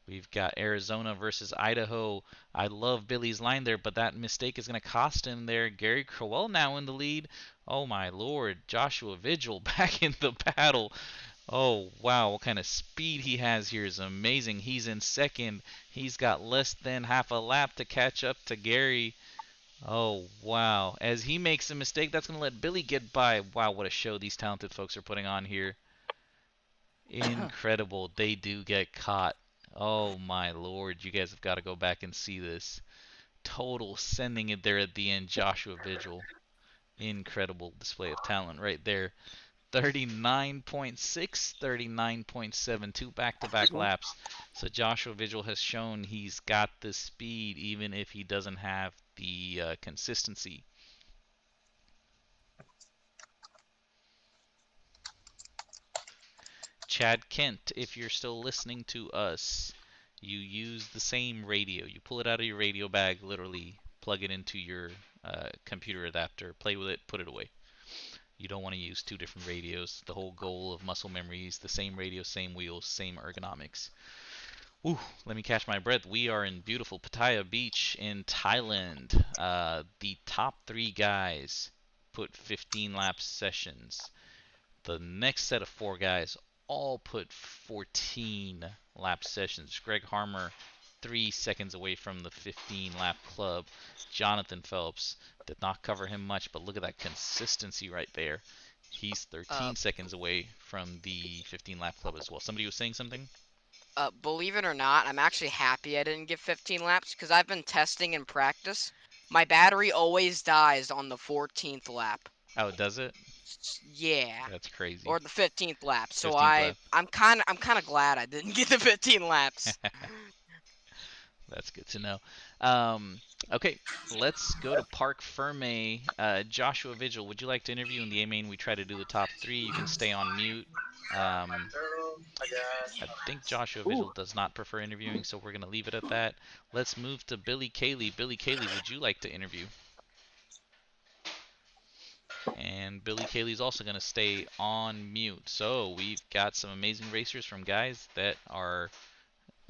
We've got Arizona versus Idaho. I love Billy's line there, but that mistake is going to cost him there. Gary Crowell now in the lead. Oh, my Lord. Joshua Vigil back in the battle. Oh, wow. What kind of speed he has here is amazing. He's in second. He's got less than half a lap to catch up to Gary. Oh, wow. As he makes a mistake, that's going to let Billy get by. Wow, what a show these talented folks are putting on here. Incredible. They do get caught. Oh, my Lord. You guys have got to go back and see this. Total sending it there at the end. Joshua Vigil. Incredible display of talent right there. 39.6, 39.72 back-to-back laps. So Joshua Vigil has shown he's got the speed even if he doesn't have the consistency. Chad Kent, if you're still listening to us, you use the same radio. You pull it out of your radio bag, literally plug it into your computer adapter, play with it, put it away. You don't want to use 2 different radios. The whole goal of muscle memory is the same radio, same wheels, same ergonomics. Ooh, let me catch my breath. We are in beautiful Pattaya Beach in Thailand. The top 3 guys put 15 lap sessions. The next set of 4 guys all put 14 lap sessions. Greg Harmer 3 seconds away from the 15 lap club. Jonathan Phelps did not cover him much, but look at that consistency right there. He's 13 seconds away from the 15 lap club as well. Somebody was saying something? Believe it or not, I'm actually happy I didn't get 15 laps because I've been testing in practice. My battery always dies on the 14th lap. Oh, does it? Yeah. That's crazy. Or the 15th lap. So 15th lap. I'm kind of glad I didn't get the 15 laps. That's good to know. Okay, let's go to Park Ferme. Joshua Vigil, would you like to interview in the A-Main? We try to do the top 3. You can stay on mute. I think Joshua Vigil does not prefer interviewing, so we're going to leave it at that. Let's move to Billy Cayley. Billy Cayley, would you like to interview? And Billy Cayley's also going to stay on mute. So we've got some amazing racers from guys that are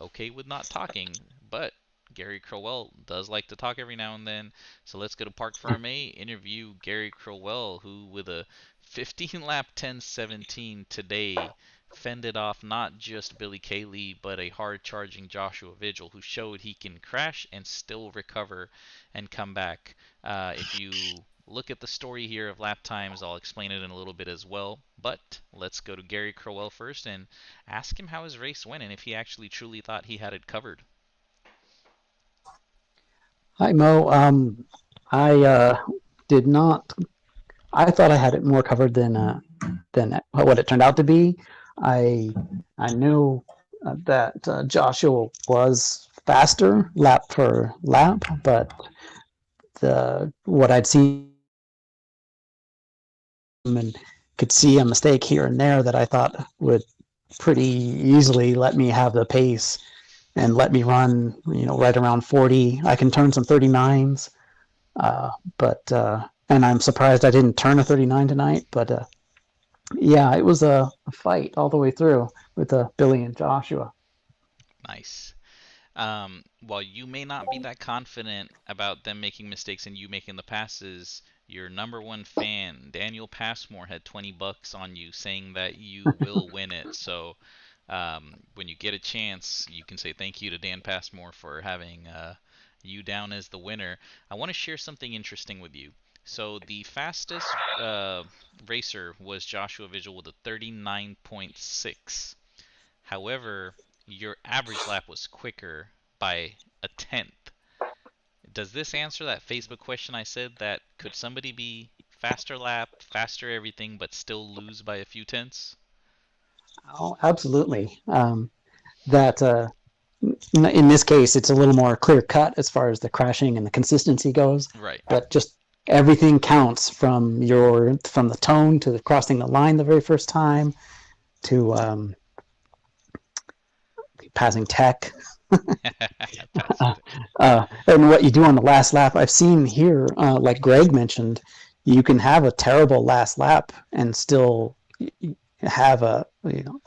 okay with not talking, but Gary Crowell does like to talk every now and then. So let's go to Park Ferme, interview Gary Crowell, who with a 15 lap 10:17 today fended off not just Billy Cayley, but a hard charging Joshua Vigil, who showed he can crash and still recover and come back. If you look at the story here of lap times, I'll explain it in a little bit as well. But let's go to Gary Crowell first and ask him how his race went and if he actually truly thought he had it covered. Hi, Mo. I did not. I thought I had it more covered than what it turned out to be. I knew that Joshua was faster lap for lap, but what I'd seen and could see a mistake here and there that I thought would pretty easily let me have the pace and let me run, right around 40. I can turn some 39s, and I'm surprised I didn't turn a 39 tonight. But yeah, it was a fight all the way through with Billy and Joshua. Nice. While you may not be that confident about them making mistakes and you making the passes, your number one fan, Daniel Passmore, had $20 on you, saying that you will win it. So when you get a chance, you can say thank you to Dan Passmore for having you down as the winner. I want to share something interesting with you. So the fastest racer was Joshua Vigil with a 39.6. However, your average lap was quicker by a tenth. Does this answer that Facebook question I said that could somebody be faster lap, faster everything, but still lose by a few tenths? Oh, absolutely. That in this case, it's a little more clear cut as far as the crashing and the consistency goes. Right. But just everything counts from the tone to crossing the line the very first time to passing tech. And what you do on the last lap, I've seen here, like Greg mentioned, you can have a terrible last lap and still have a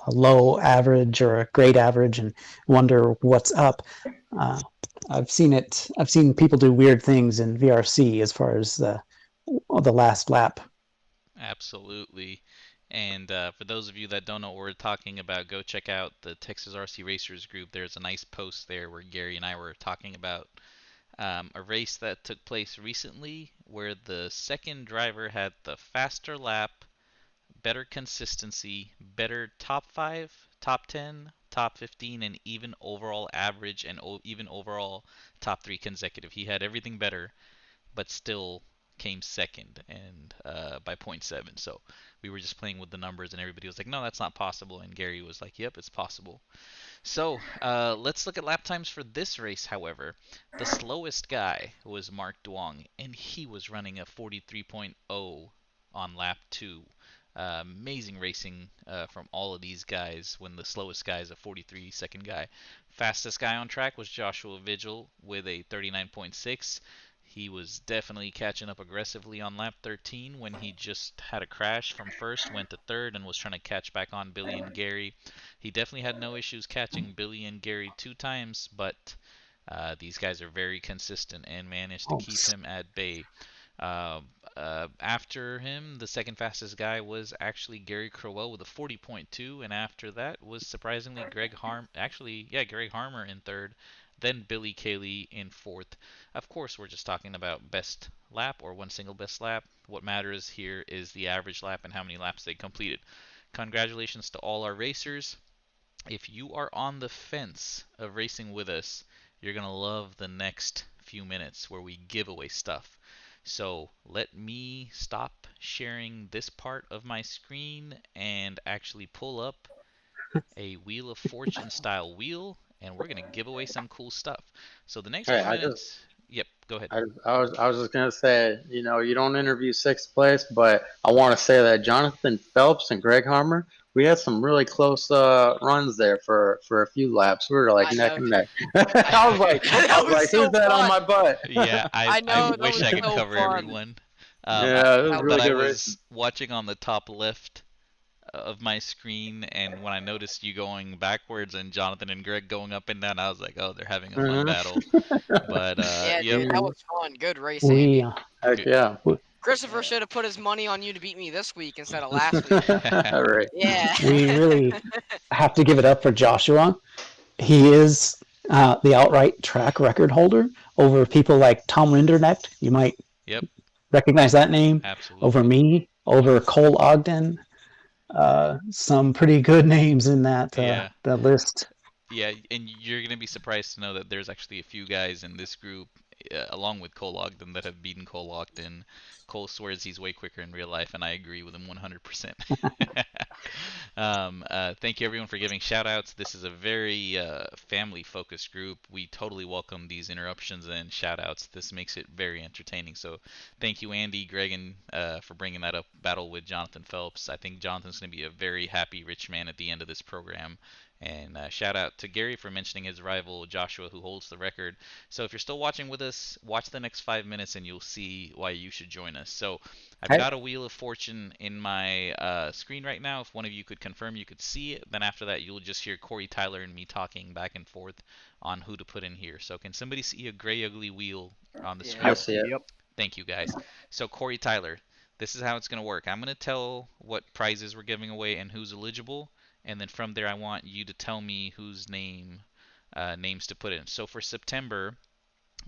low average or a great average and wonder what's up. I've seen people do weird things in VRC as far as the last lap. Absolutely. And for those of you that don't know what we're talking about, go check out the Texas RC Racers group. There's a nice post there where Gary and I were talking about a race that took place recently where the second driver had the faster lap, better consistency, better top 5, top 10, top 15, and even overall average and even overall top 3 consecutive. He had everything better, but still came second and by 0.7. So we were just playing with the numbers and everybody was like, no, that's not possible. And Gary was like, yep, it's possible. So let's look at lap times for this race. However, the slowest guy was Mark Duong, and he was running a 43.0 on lap 2. Amazing racing from all of these guys when the slowest guy is a 43-second guy. Fastest guy on track was Joshua Vigil with a 39.6. He was definitely catching up aggressively on lap 13 when he just had a crash from first, went to third, and was trying to catch back on Billy and Gary. He definitely had no issues catching Billy and Gary 2 times, but these guys are very consistent and managed to keep him at bay. After him, the second fastest guy was actually Gary Crowell with a 40.2, and after that was surprisingly Greg Harmer in third, then Billy Cayley in fourth. Of course, we're just talking about best lap or one single best lap. What matters here is the average lap and how many laps they completed. Congratulations to all our racers. If you are on the fence of racing with us, you're going to love the next few minutes where we give away stuff. So let me stop sharing this part of my screen and actually pull up a Wheel of Fortune style wheel, and we're going to give away some cool stuff. So the next few minutes... Yep, go ahead. I was just going to say, you don't interview sixth place, but I want to say that Jonathan Phelps and Greg Harmer, we had some really close runs there for a few laps. We were like neck and neck. I was like, who's that on my butt? Yeah, I wish I could cover everyone. Yeah, it was really but good I was race. watching on the top left of my screen, and when I noticed you going backwards and Jonathan and Greg going up and down, I was like, oh, they're having a fun battle. But yeah, yep. dude, that was fun. Good race, Andy. Heck yeah. Christopher should have put his money on you to beat me this week instead of last week. All right. Yeah. We really have to give it up for Joshua. He is the outright track record holder over people like Tom Rinderknecht. You might recognize that name. Absolutely. Over me, over Cole Ogden. Some pretty good names in that the list. Yeah, and you're going to be surprised to know that there's actually a few guys in this group along with Cole Ogden, that have beaten Cole Ogden. Cole swears he's way quicker in real life, and I agree with him 100%. Thank you everyone for giving shout outs. This is a very family focused group. We totally welcome these interruptions and shout outs. This makes it very entertaining. So thank you, Andy, Greg, and for bringing that up. Battle with Jonathan Phelps. I think Jonathan's going to be a very happy rich man at the end of this program. And shout out to Gary for mentioning his rival Joshua, who holds the record. So if you're still watching with us, watch the next 5 minutes and you'll see why you should join us. So I've got a Wheel of Fortune in my screen right now. If one of you could confirm you could see it, then after that you'll just hear Corey Tyler and me talking back and forth on who to put in here. So can somebody see a gray ugly wheel on the screen? I see it. Yep. Thank you guys. So Corey Tyler, this is how it's going to work. I'm going to tell what prizes we're giving away and who's eligible. And then from there, I want you to tell me whose names to put in. So for September,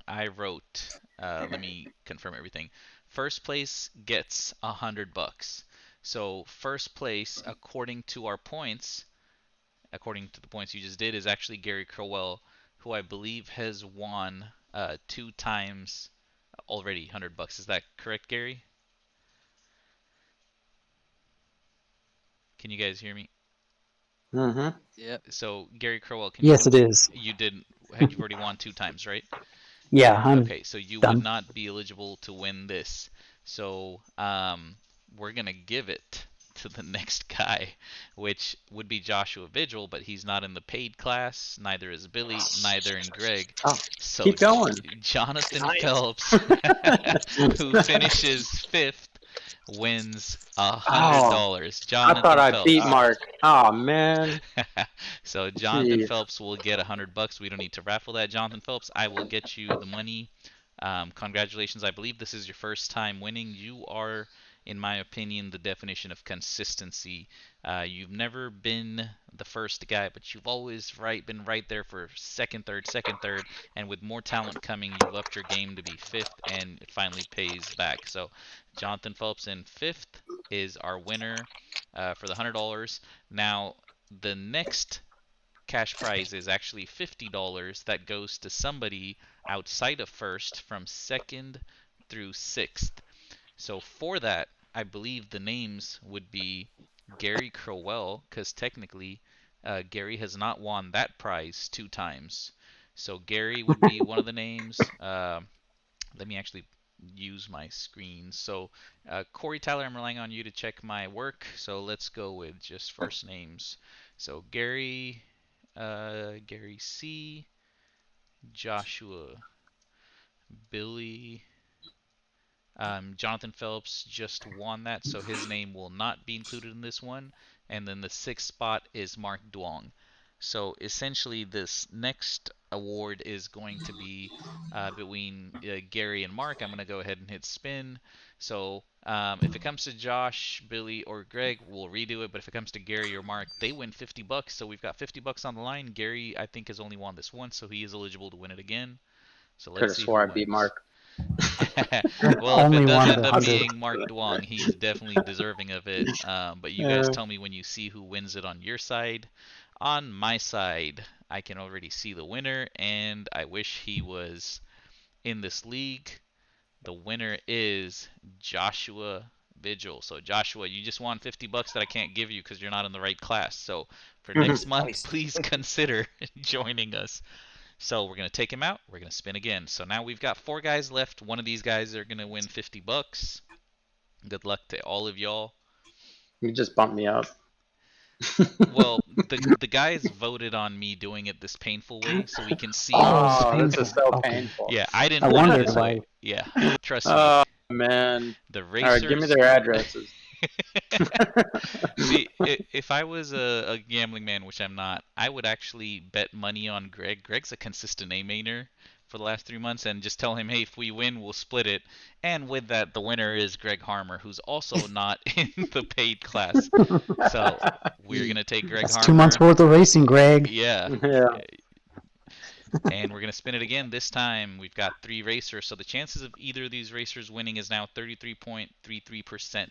I wrote, let me confirm everything. First place gets $100. So first place, according to our points, according to the points you just did, is actually Gary Crowell, who I believe has won 2 times already $100. Is that correct, Gary? Can you guys hear me? Mm-hmm. Yeah. So Gary Crowell, Yes, it is. You did. You've already won 2 times, right? Yeah, I'm Okay, so you done. would not be eligible to win this. So we're gonna give it to the next guy, which would be Joshua Vigil, but he's not in the paid class. Neither is Billy. Neither in Greg. Oh, So keep going. Jonathan Nice. Phelps, who finishes 5th, wins $100. I Jonathan thought I Phelps. beat Mark. Oh man. So Jonathan Jeez. Phelps will get $100. We don't need to raffle that. Jonathan Phelps, I will get you the money. Congratulations. I believe this is your first time winning. You are, in my opinion, the definition of consistency. You've never been the first guy, but you've always been right there for second, third, and with more talent coming, you've upped your game to be 5th, and it finally pays back. So Jonathan Phelps in 5th is our winner for the $100. Now, the next cash prize is actually $50 that goes to somebody outside of 1st from 2nd through 6th. So for that, I believe the names would be Gary Crowell, because technically Gary has not won that prize 2 times. So Gary would be one of the names. Let me actually use my screen. So Corey Tyler, I'm relying on you to check my work. So let's go with just first names. So Gary C, Joshua, Billy, Jonathan Phelps just won that, so his name will not be included in this one. And then the 6th spot is Mark Duong. So essentially, this next award is going to be between Gary and Mark. I'm going to go ahead and hit spin. So if it comes to Josh, Billy, or Greg, we'll redo it. But if it comes to Gary or Mark, they win $50. So we've got $50 on the line. Gary, I think, has only won this once, so he is eligible to win it again. So Could let's have see swore who I beat wins. Mark. Well, if Only it does one end of up 100. being Mark Duong, he's definitely deserving of it. But you guys tell me when you see who wins it on your side. On my side, I can already see the winner, and I wish he was in this league. The winner is Joshua Vigil. So Joshua, you just won $50 that I can't give you because you're not in the right class. So for next month, Nice. please consider joining us. So we're going to take him out. We're going to spin again. So now we've got 4 guys left. One of these guys are going to win $50. Good luck to all of y'all. You just bumped me up. Well, the guys voted on me doing it this painful way so we can see. Oh, painful. this is so Okay. painful. Yeah, I didn't I want it wondered this why. way. Yeah, trust me. Oh man. The All racers. right, give me their addresses. See, if I was a gambling man, which I'm not, I would actually bet money on Greg. Greg's a consistent A-mainer for the last 3 months, and just tell him, hey, if we win, we'll split it. And with that, the winner is Greg Harmer, who's also not in the paid class. So we're gonna take Greg That's Harmer. 2 months worth of racing, Greg. Yeah. Yeah. And we're going to spin it again. This time we've got 3 racers, so the chances of either of these racers winning is now 33.33%.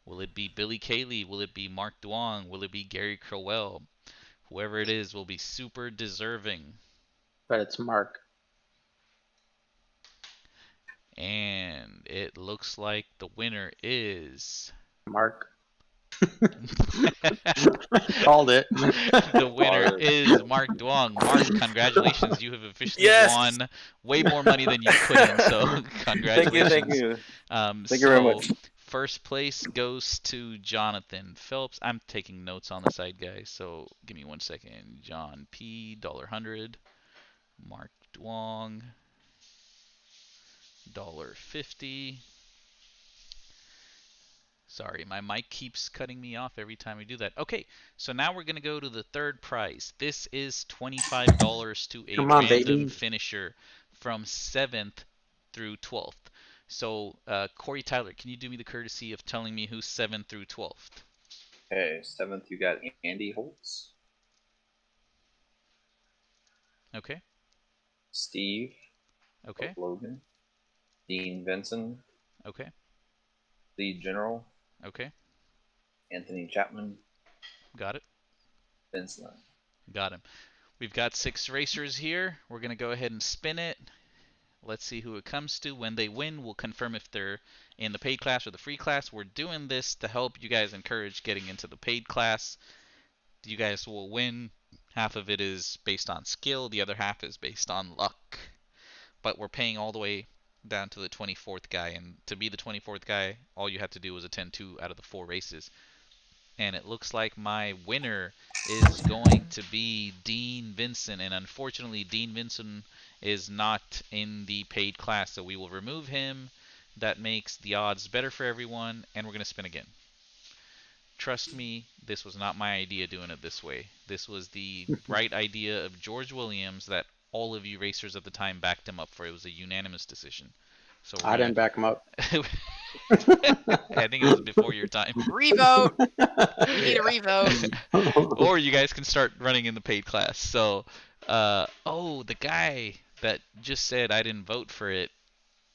Will it be Billy Cayley? Will it be Mark Duong? Will it be Gary Crowell? Whoever it is will be super deserving. But it's Mark. And it looks like the winner is Mark. Called it. The winner is Mark Duong. Mark, congratulations. You have officially won way more money than you put in, so congratulations. Thank you. Thank you very much. First place goes to Jonathan Phelps. I'm taking notes on the side, guys, so give me 1 second. John P. $100. Mark Duong. $50. Sorry, my mic keeps cutting me off every time we do that. Okay, so now we're going to go to the third prize. This is $25 to a random finisher from 7th through 12th. So, Corey Tyler, can you do me the courtesy of telling me who's 7th through 12th? Okay, 7th you got Andy Holtz. Okay. Steve. Okay. Logan. Dean Vinson. Okay. Lead General. Okay. Anthony Chapman. Got it. Vince Lund. Got him. We've got 6 racers here. We're going to go ahead and spin it. Let's see who it comes to. When they win, we'll confirm if they're in the paid class or the free class. We're doing this to help you guys encourage getting into the paid class. You guys will win. Half of it is based on skill. The other half is based on luck. But we're paying all the way down to the 24th guy. And to be the 24th guy, all you have to do is attend 2 out of the 4 races. And it looks like my winner is going to be Dean Vinson. And unfortunately, Dean Vinson is not in the paid class, so we will remove him. That makes the odds better for everyone, and we're going to spin again. Trust me, this was not my idea doing it this way. This was the right idea of George Williams that all of you racers at the time backed him up for. It was a unanimous decision. So I didn't back him up. I think it was before your time. Revote! We need a revote. Or you guys can start running in the paid class. So, oh, the guy that just said I didn't vote for it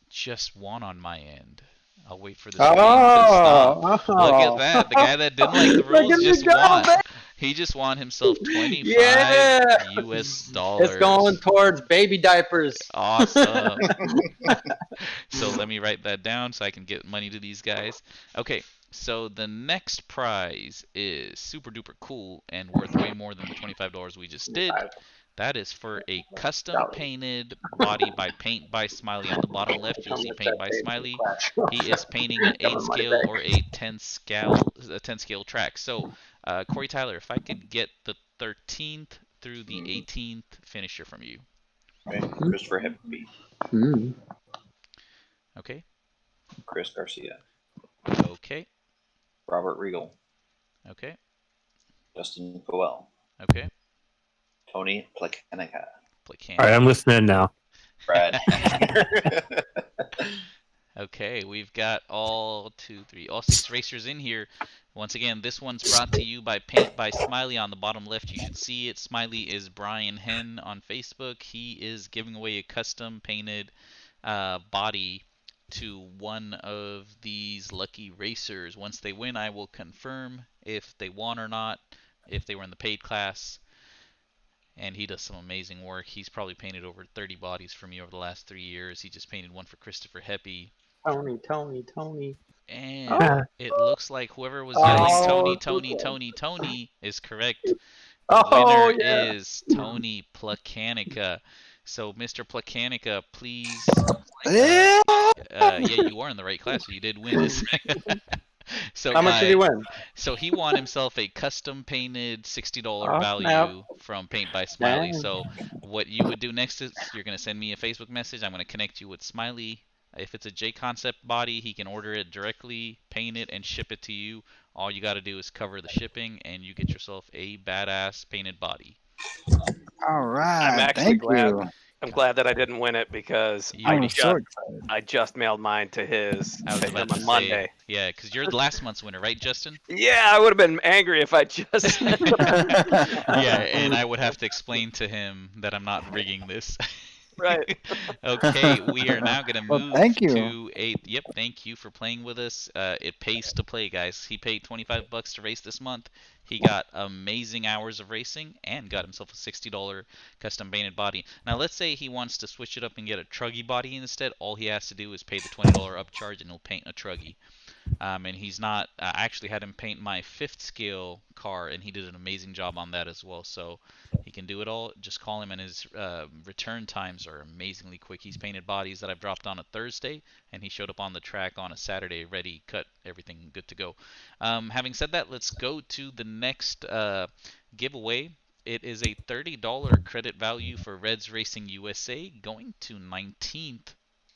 just won on my end. I'll wait for this game to stop. Look at that. The guy that didn't like the rules just won. He just won himself 25 US dollars. It's going towards baby diapers. Awesome. So let me write that down so I can get money to these guys. Okay, so the next prize is super duper cool and worth way more than the $25 we just did. That is for a custom painted body by Paint by Smiley. On the bottom left, you'll see Paint by Smiley. He is painting an 8 scale or a 10 scale track. So, Corey Tyler, if I could get the 13th through the 18th finisher from you. Okay. Christopher Hempby. Okay. Chris Garcia. Okay. Robert Regal. Okay. Justin Foell. Okay. Tony Placanica. All right, I'm listening now. Brad. Okay, we've got all 6 racers in here. Once again, this one's brought to you by Paint by Smiley. On the bottom left, you should see it. Smiley is Brian Henn on Facebook. He is giving away a custom painted body to one of these lucky racers. Once they win, I will confirm if they won or not, if they were in the paid class. And he does some amazing work. He's probably painted over 30 bodies for me over the last 3 years. He just painted one for Christopher Heppy. Tony. And it looks like whoever was yelling Tony is correct. The winner is Tony Placanica. So, Mr. Placanica, please. Yeah, you are in the right class. So you did win this. So how much did he win? So he won himself a custom painted $60 value from Paint by Smiley. So what you would do next is you're going to send me a Facebook message. I'm going to connect you with Smiley. If it's a J-Concept body, he can order it directly, paint it, and ship it to you. All you got to do is cover the shipping, and you get yourself a badass painted body. All right. I'm actually glad. I'm glad that I didn't win it because I just mailed mine to his on Monday. Yeah, because you're last month's winner, right, Justin? Yeah, I would have been angry if I just. Yeah, and I would have to explain to him that I'm not rigging this. Right. Okay, we are now gonna Well, move thank you. to a. Yep, thank you for playing with us. It pays to play, guys. He paid $25 to race this month. He got amazing hours of racing and got himself a $60 custom painted body. Now, let's say he wants to switch it up and get a truggy body instead. All he has to do is pay the $20 upcharge, and he'll paint a truggy. And he's not. I actually had him paint my 5th scale car, and he did an amazing job on that as well. So he can do it all. Just call him, and his return times are amazingly quick. He's painted bodies that I've dropped on a Thursday, and he showed up on the track on a Saturday, ready, cut, everything good to go. Having said that, let's go to the next giveaway. It is a $30 credit value for Reds Racing USA, going to 19th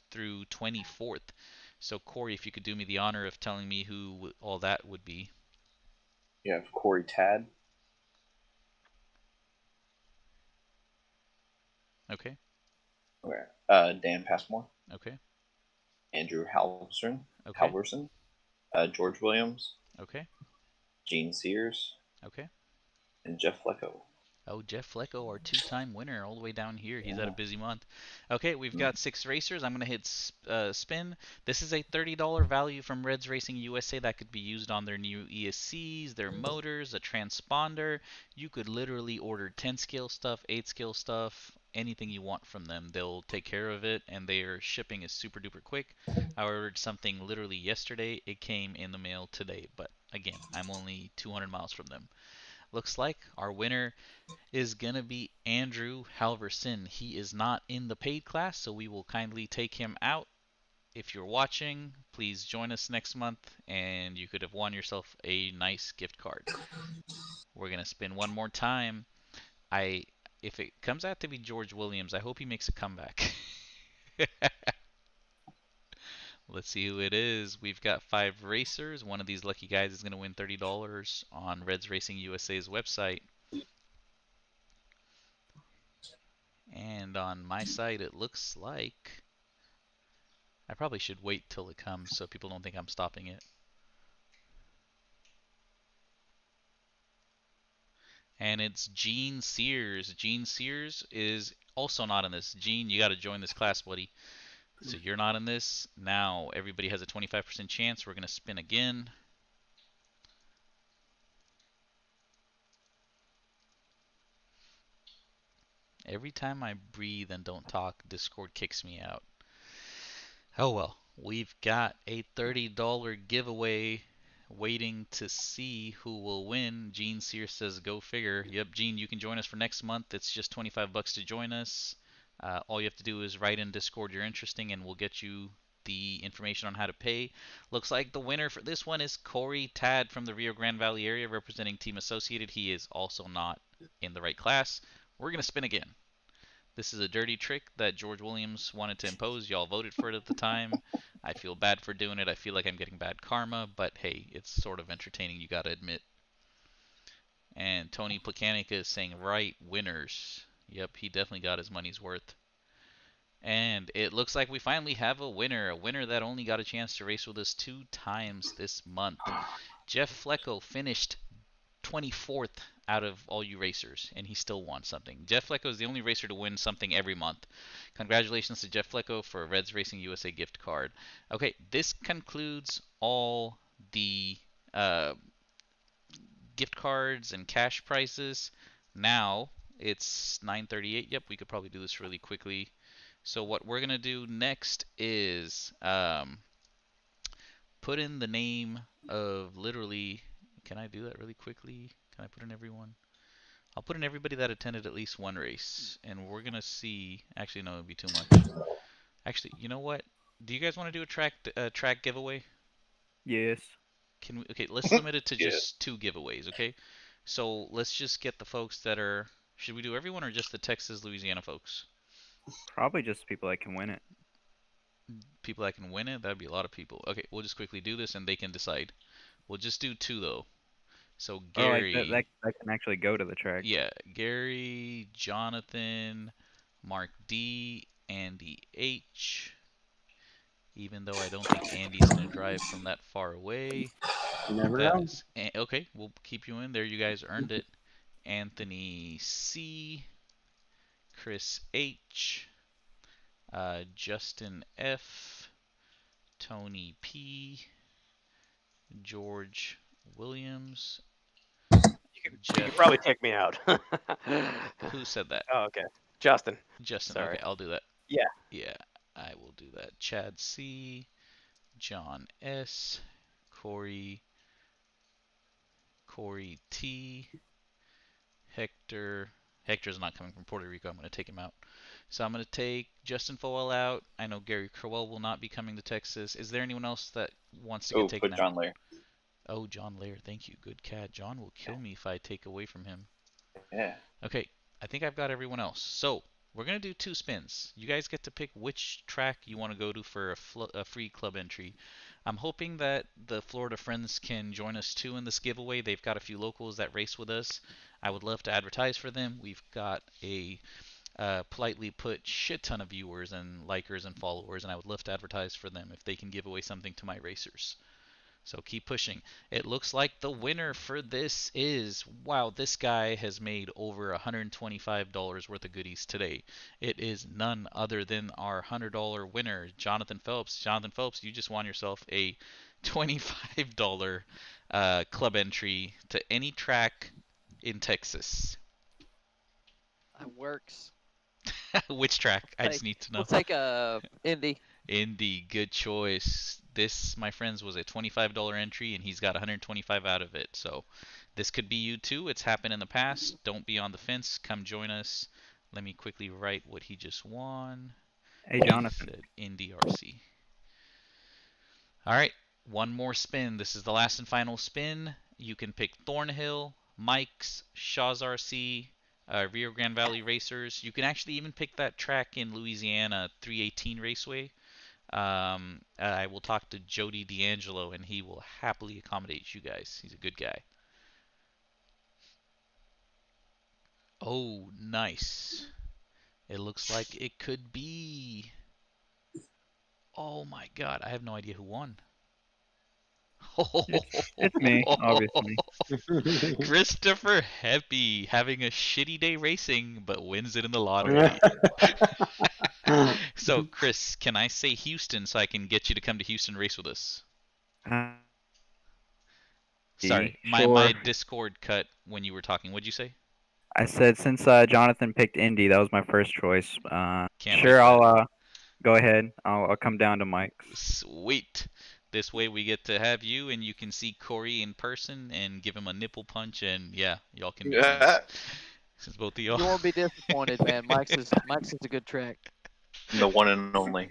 through 24th. So, Corey, if you could do me the honor of telling me who all that would be. You have Corey Tad. Okay. Okay. Dan Passmore. Okay. Andrew Halverson. Okay. George Williams. Okay. Gene Sears. Okay. And Jeff Flecko. Oh, Jeff Flecko, our 2-time winner, all the way down here. He's had a busy month. Okay, we've got 6 racers. I'm going to hit spin. This is a $30 value from Reds Racing USA that could be used on their new ESCs, their motors, a transponder. You could literally order 10-scale stuff, 8-scale stuff, anything you want from them. They'll take care of it, and their shipping is super duper quick. I ordered something literally yesterday. It came in the mail today, but again, I'm only 200 miles from them. Looks like our winner is going to be Andrew Halverson. He is not in the paid class, so we will kindly take him out. If you're watching, please join us next month, and you could have won yourself a nice gift card. We're going to spin one more time. If it comes out to be George Williams, I hope he makes a comeback. Let's see who it is. We've got 5 racers. One of these lucky guys is going to win $30 on Reds Racing USA's website. And on my site, it looks like I probably should wait till it comes so people don't think I'm stopping it. And it's Gene Sears. Gene Sears is also not in this. Gene, you got to join this class, buddy. So you're not in this. Now everybody has a 25% chance. We're going to spin again. Every time I breathe and don't talk, Discord kicks me out. Oh well, we've got a $30 giveaway waiting to see who will win. Gene Sears says go figure. Yep, Gene, you can join us for next month. It's just $25 to join us. All you have to do is write in Discord you're interesting, and we'll get you the information on how to pay. Looks like the winner for this one is Corey Tad from the Rio Grande Valley area representing Team Associated. He is also not in the right class. We're going to spin again. This is a dirty trick that George Williams wanted to impose. Y'all voted for it at the time. I feel bad for doing it. I feel like I'm getting bad karma, but hey, it's sort of entertaining, you got to admit. And Tony Placanica is saying right, winners. Yep, he definitely got his money's worth. And it looks like we finally have a winner that only got a chance to race with us 2 times this month. Jeff Flecko finished 24th out of all you racers, and he still won something. Jeff Flecko is the only racer to win something every month. Congratulations to Jeff Flecko for a Reds Racing USA gift card. Okay, this concludes all the gift cards and cash prizes. Now it's 9:38. Yep, we could probably do this really quickly. So what we're gonna do next is put in the name of literally. Can I do that really quickly? Can I put in everyone? I'll put in everybody that attended at least one race, and we're gonna see. Actually, no, it'd be too much. Actually, you know what? Do you guys want to do a track giveaway? Yes. Can we? Okay, let's limit it to just 2 giveaways. Okay, so let's just get the folks that are. Should we do everyone or just the Texas, Louisiana folks? Probably just people that can win it. People that can win it? That'd be a lot of people. Okay, we'll just quickly do this and they can decide. We'll just do 2 though. So Gary, that can actually go to the track. Yeah, Gary, Jonathan, Mark D, Andy H. Even though I don't think Andy's gonna drive from that far away. You never know. Okay, we'll keep you in there. You guys earned it. Anthony C, Chris H, Justin F, Tony P, George Williams. You could probably take me out. Who said that? Oh, okay. Justin. Justin. Sorry. Okay, I'll do that. Yeah. Yeah, I will do that. Chad C, John S, Corey T, Hector. Hector's not coming from Puerto Rico. I'm going to take him out. So I'm going to take Justin Foell out. I know Gary Crowell will not be coming to Texas. Is there anyone else that wants to get taken put out? John Lair. Oh, John Lair. Thank you. Good cat. John will kill me if I take away from him. Yeah. Okay, I think I've got everyone else. So we're going to do 2 spins. You guys get to pick which track you want to go to for a free club entry. I'm hoping that the Florida friends can join us too in this giveaway. They've got a few locals that race with us. I would love to advertise for them. We've got a politely put shit ton of viewers and likers and followers, and I would love to advertise for them if they can give away something to my racers. So keep pushing. It looks like the winner for this is, wow, this guy has made over $125 worth of goodies today. It is none other than our $100 winner, Jonathan Phelps. Jonathan Phelps, you just won yourself a $25 club entry to any track in Texas. That works. Which track? I just need to know. We'll take Indy. Indy, good choice. This, my friends, was a $25 entry, and he's got 125 out of it. So this could be you too. It's happened in the past. Don't be on the fence. Come join us. Let me quickly write what he just won. Hey, Jonathan. He said Indy RC. All right, one more spin. This is the last and final spin. You can pick Thornhill, Mike's, Shaw's RC, Rio Grande Valley Racers. You can actually even pick that track in Louisiana, 318 Raceway. I will talk to Jody D'Angelo, and he will happily accommodate you guys. He's a good guy. Oh, nice. It looks like it could be... Oh my god, I have no idea who won. It's me, obviously. Christopher Heppy having a shitty day racing, but wins it in the lottery. So, Chris, can I say Houston so I can get you to come to Houston race with us? Sorry, my Discord cut when you were talking. What'd you say? I said since Jonathan picked Indy, that was my first choice. Sure, I'll go ahead. I'll come down to Mike's. Sweet. This way we get to have you, and you can see Corey in person and give him a nipple punch, and yeah, y'all can be friends. Since both of y'all. You won't be disappointed, man. Mike's is a good track. The one and only.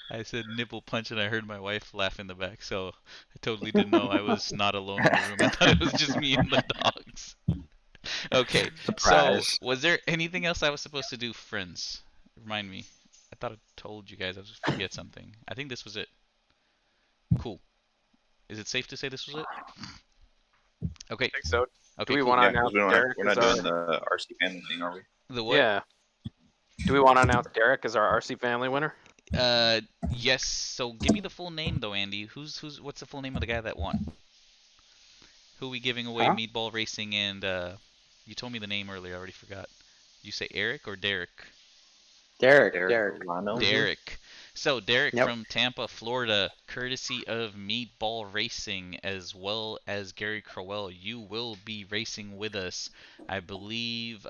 I said nipple punch, and I heard my wife laugh in the back, so I totally didn't know I was not alone in the room. I thought it was just me and the dogs. Okay, Surprise. So was there anything else I was supposed to do, friends? Remind me. I thought I told you guys I was going to forget something. I think this was it. Cool. Is it safe to say this was it? Okay. I think so. Okay, Do we cool. want to announce Derek? We're not doing the RC family thing, are we? The what? Yeah. Do we want to announce Derek as our RC family winner? Yes. So give me the full name though, Andy. What's the full name of the guy that won? Who are we giving away Meatball Racing and you told me the name earlier, I already forgot. Did you say Eric or Derek? Derek. So Derek from Tampa, Florida, courtesy of Meatball Racing as well as Gary Crowell, you will be racing with us. I believe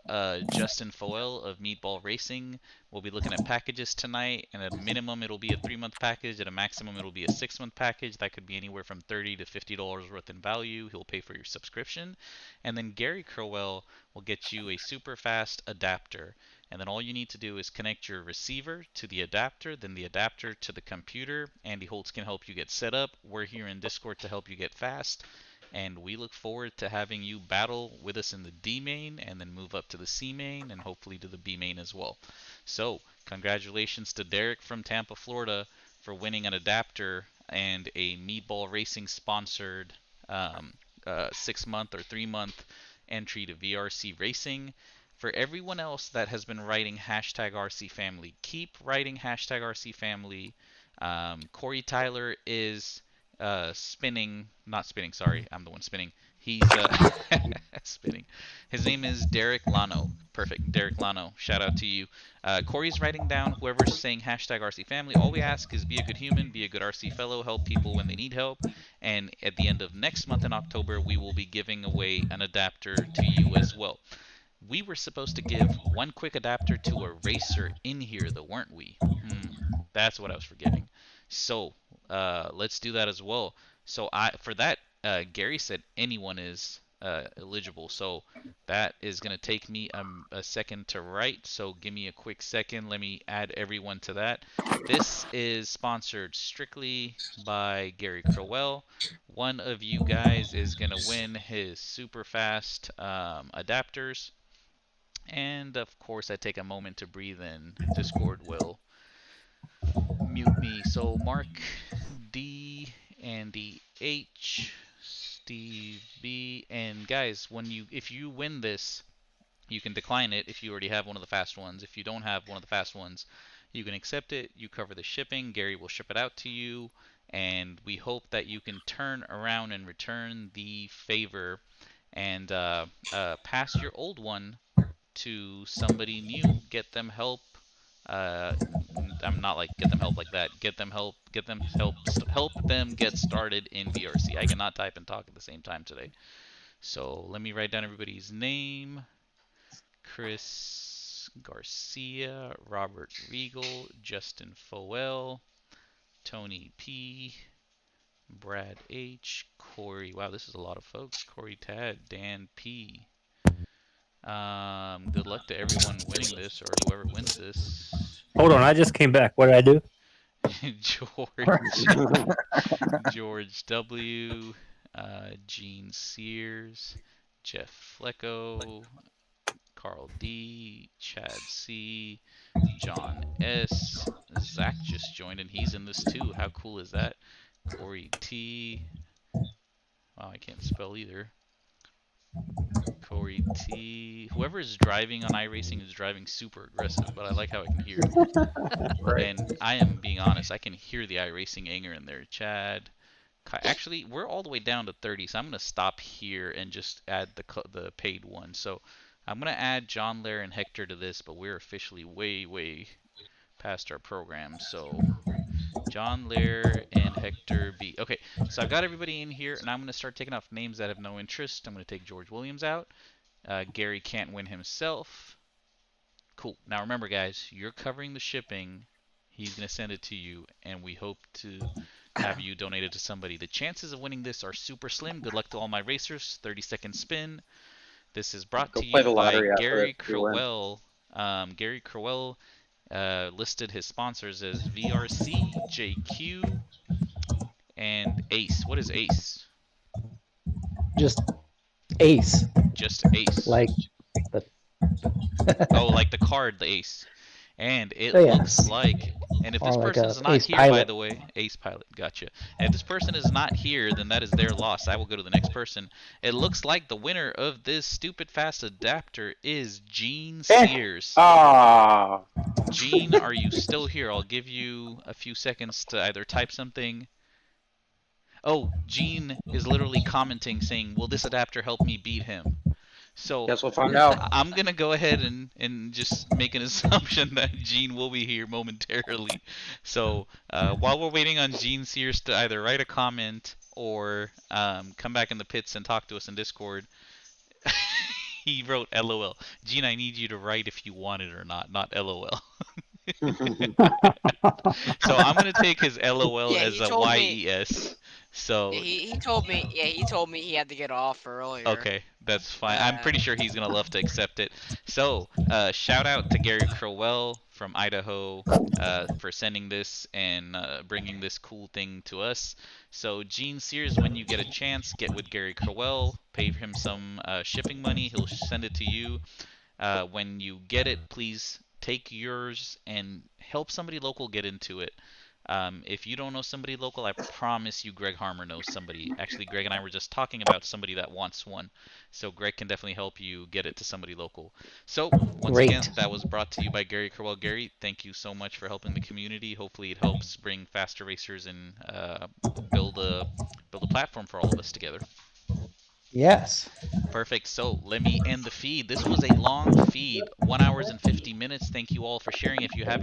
Justin Foell of Meatball Racing will be looking at packages tonight, and at a minimum it'll be a 3-month package, at a maximum it'll be a 6-month package. That could be anywhere from $30 to $50 worth in value. He'll pay for your subscription. And then Gary Crowell will get you a super fast adapter. And then all you need to do is connect your receiver to the adapter, then the adapter to the computer. Andy Holtz can help you get set up. We're here in Discord to help you get fast. And we look forward to having you battle with us in the D main and then move up to the C main and hopefully to the B main as well. So, congratulations to Derek from Tampa, Florida for winning an adapter and a Meatball Racing sponsored 6-month or 3-month entry to VRC Racing. For everyone else that has been writing #RCFamily, keep writing #RCFamily. Corey Tyler is not spinning, sorry, I'm the one spinning. He's spinning. His name is Derek Lano. Perfect, Derek Lano. Shout out to you. Corey's writing down whoever's saying hashtag RC family. All we ask is be a good human, be a good RC fellow, help people when they need help. And at the end of next month in October, we will be giving away an adapter to you as well. We were supposed to give one quick adapter to a racer in here, though, weren't we? That's what I was forgetting. So let's do that as well. So for that, Gary said anyone is eligible. So that is going to take me a second to write. So give me a quick second. Let me add everyone to that. This is sponsored strictly by Gary Crowell. One of you guys is going to win his super fast adapters. And of course, I take a moment to breathe in. Discord will mute me. So Mark D, Andy H, Steve B, and guys, if you win this, you can decline it if you already have one of the fast ones. If you don't have one of the fast ones, you can accept it. You cover the shipping. Gary will ship it out to you, and we hope that you can turn around and return the favor and pass your old one to somebody new. Get them help. I'm not like get them help like that. Get them help. Help them get started in VRC. I cannot type and talk at the same time today. So let me write down everybody's name. Chris Garcia, Robert Regal, Justin Foell, Tony P, Brad H, Corey. Wow, this is a lot of folks. Corey Tad, Dan P. Good luck to everyone winning this, or whoever wins this. Hold on, I just came back. What did I do? George W, Gene Sears, Jeff Flecko, Carl D, Chad C, John S, Zach just joined and he's in this too. How cool is that? Corey T. Wow, I can't spell either. Corey T. Whoever is driving on iRacing is driving super aggressive, but I like how I can hear it. And I am being honest, I can hear the iRacing anger in there. Chad. Actually, we're all the way down to 30, so I'm going to stop here and just add the paid one. So I'm going to add John Lair and Hector to this, but we're officially way past our program. So John Lair and Hector B. Okay, so I've got everybody in here, and I'm going to start taking off names that have no interest. I'm going to take George Williams out. Gary can't win himself. Cool. Now remember, guys, you're covering the shipping. He's going to send it to you, and we hope to have you donated to somebody. The chances of winning this are super slim. Good luck to all my racers. 30-second spin. This is brought to you by Gary Crowell. Gary Crowell listed his sponsors as VRC, JQ, and Ace. What is Ace? Just Ace. Just Ace. Like the oh, like the card, the Ace. And it looks like, and if this person is not here, by the way, Ace Pilot, gotcha. And if this person is not here, then that is their loss. I will go to the next person. It looks like the winner of this stupid fast adapter is Gene Sears. Gene, are you still here? I'll give you a few seconds to either type something. Oh, Gene is literally commenting saying, will this adapter help me beat him? So guess we'll find out. I'm going to go ahead and just make an assumption that Gene will be here momentarily. So while we're waiting on Gene Sears to either write a comment or come back in the pits and talk to us in Discord, he wrote LOL. Gene, I need you to write if you want it or not LOL. So I'm going to take his LOL as a YES. So he told me he had to get off earlier. Okay, that's fine. I'm pretty sure he's gonna love to accept it. So shout out to Gary Crowell from Idaho for sending this and bringing this cool thing to us. So Gene Sears, when you get a chance, get with Gary Crowell, pay him some shipping money. He'll send it to you. When you get it, please take yours and help somebody local get into it. If you don't know somebody local, I promise you Greg Harmer knows somebody. Actually, Greg and I were just talking about somebody that wants one. So Greg can definitely help you get it to somebody local. So, once again, that was brought to you by Gary Crowell. Gary, thank you so much for helping the community. Hopefully it helps bring faster racers and build a platform for all of us together. Yes. Perfect. So let me end the feed. This was a long feed, 1 hour and 50 minutes. Thank you all for sharing. If you have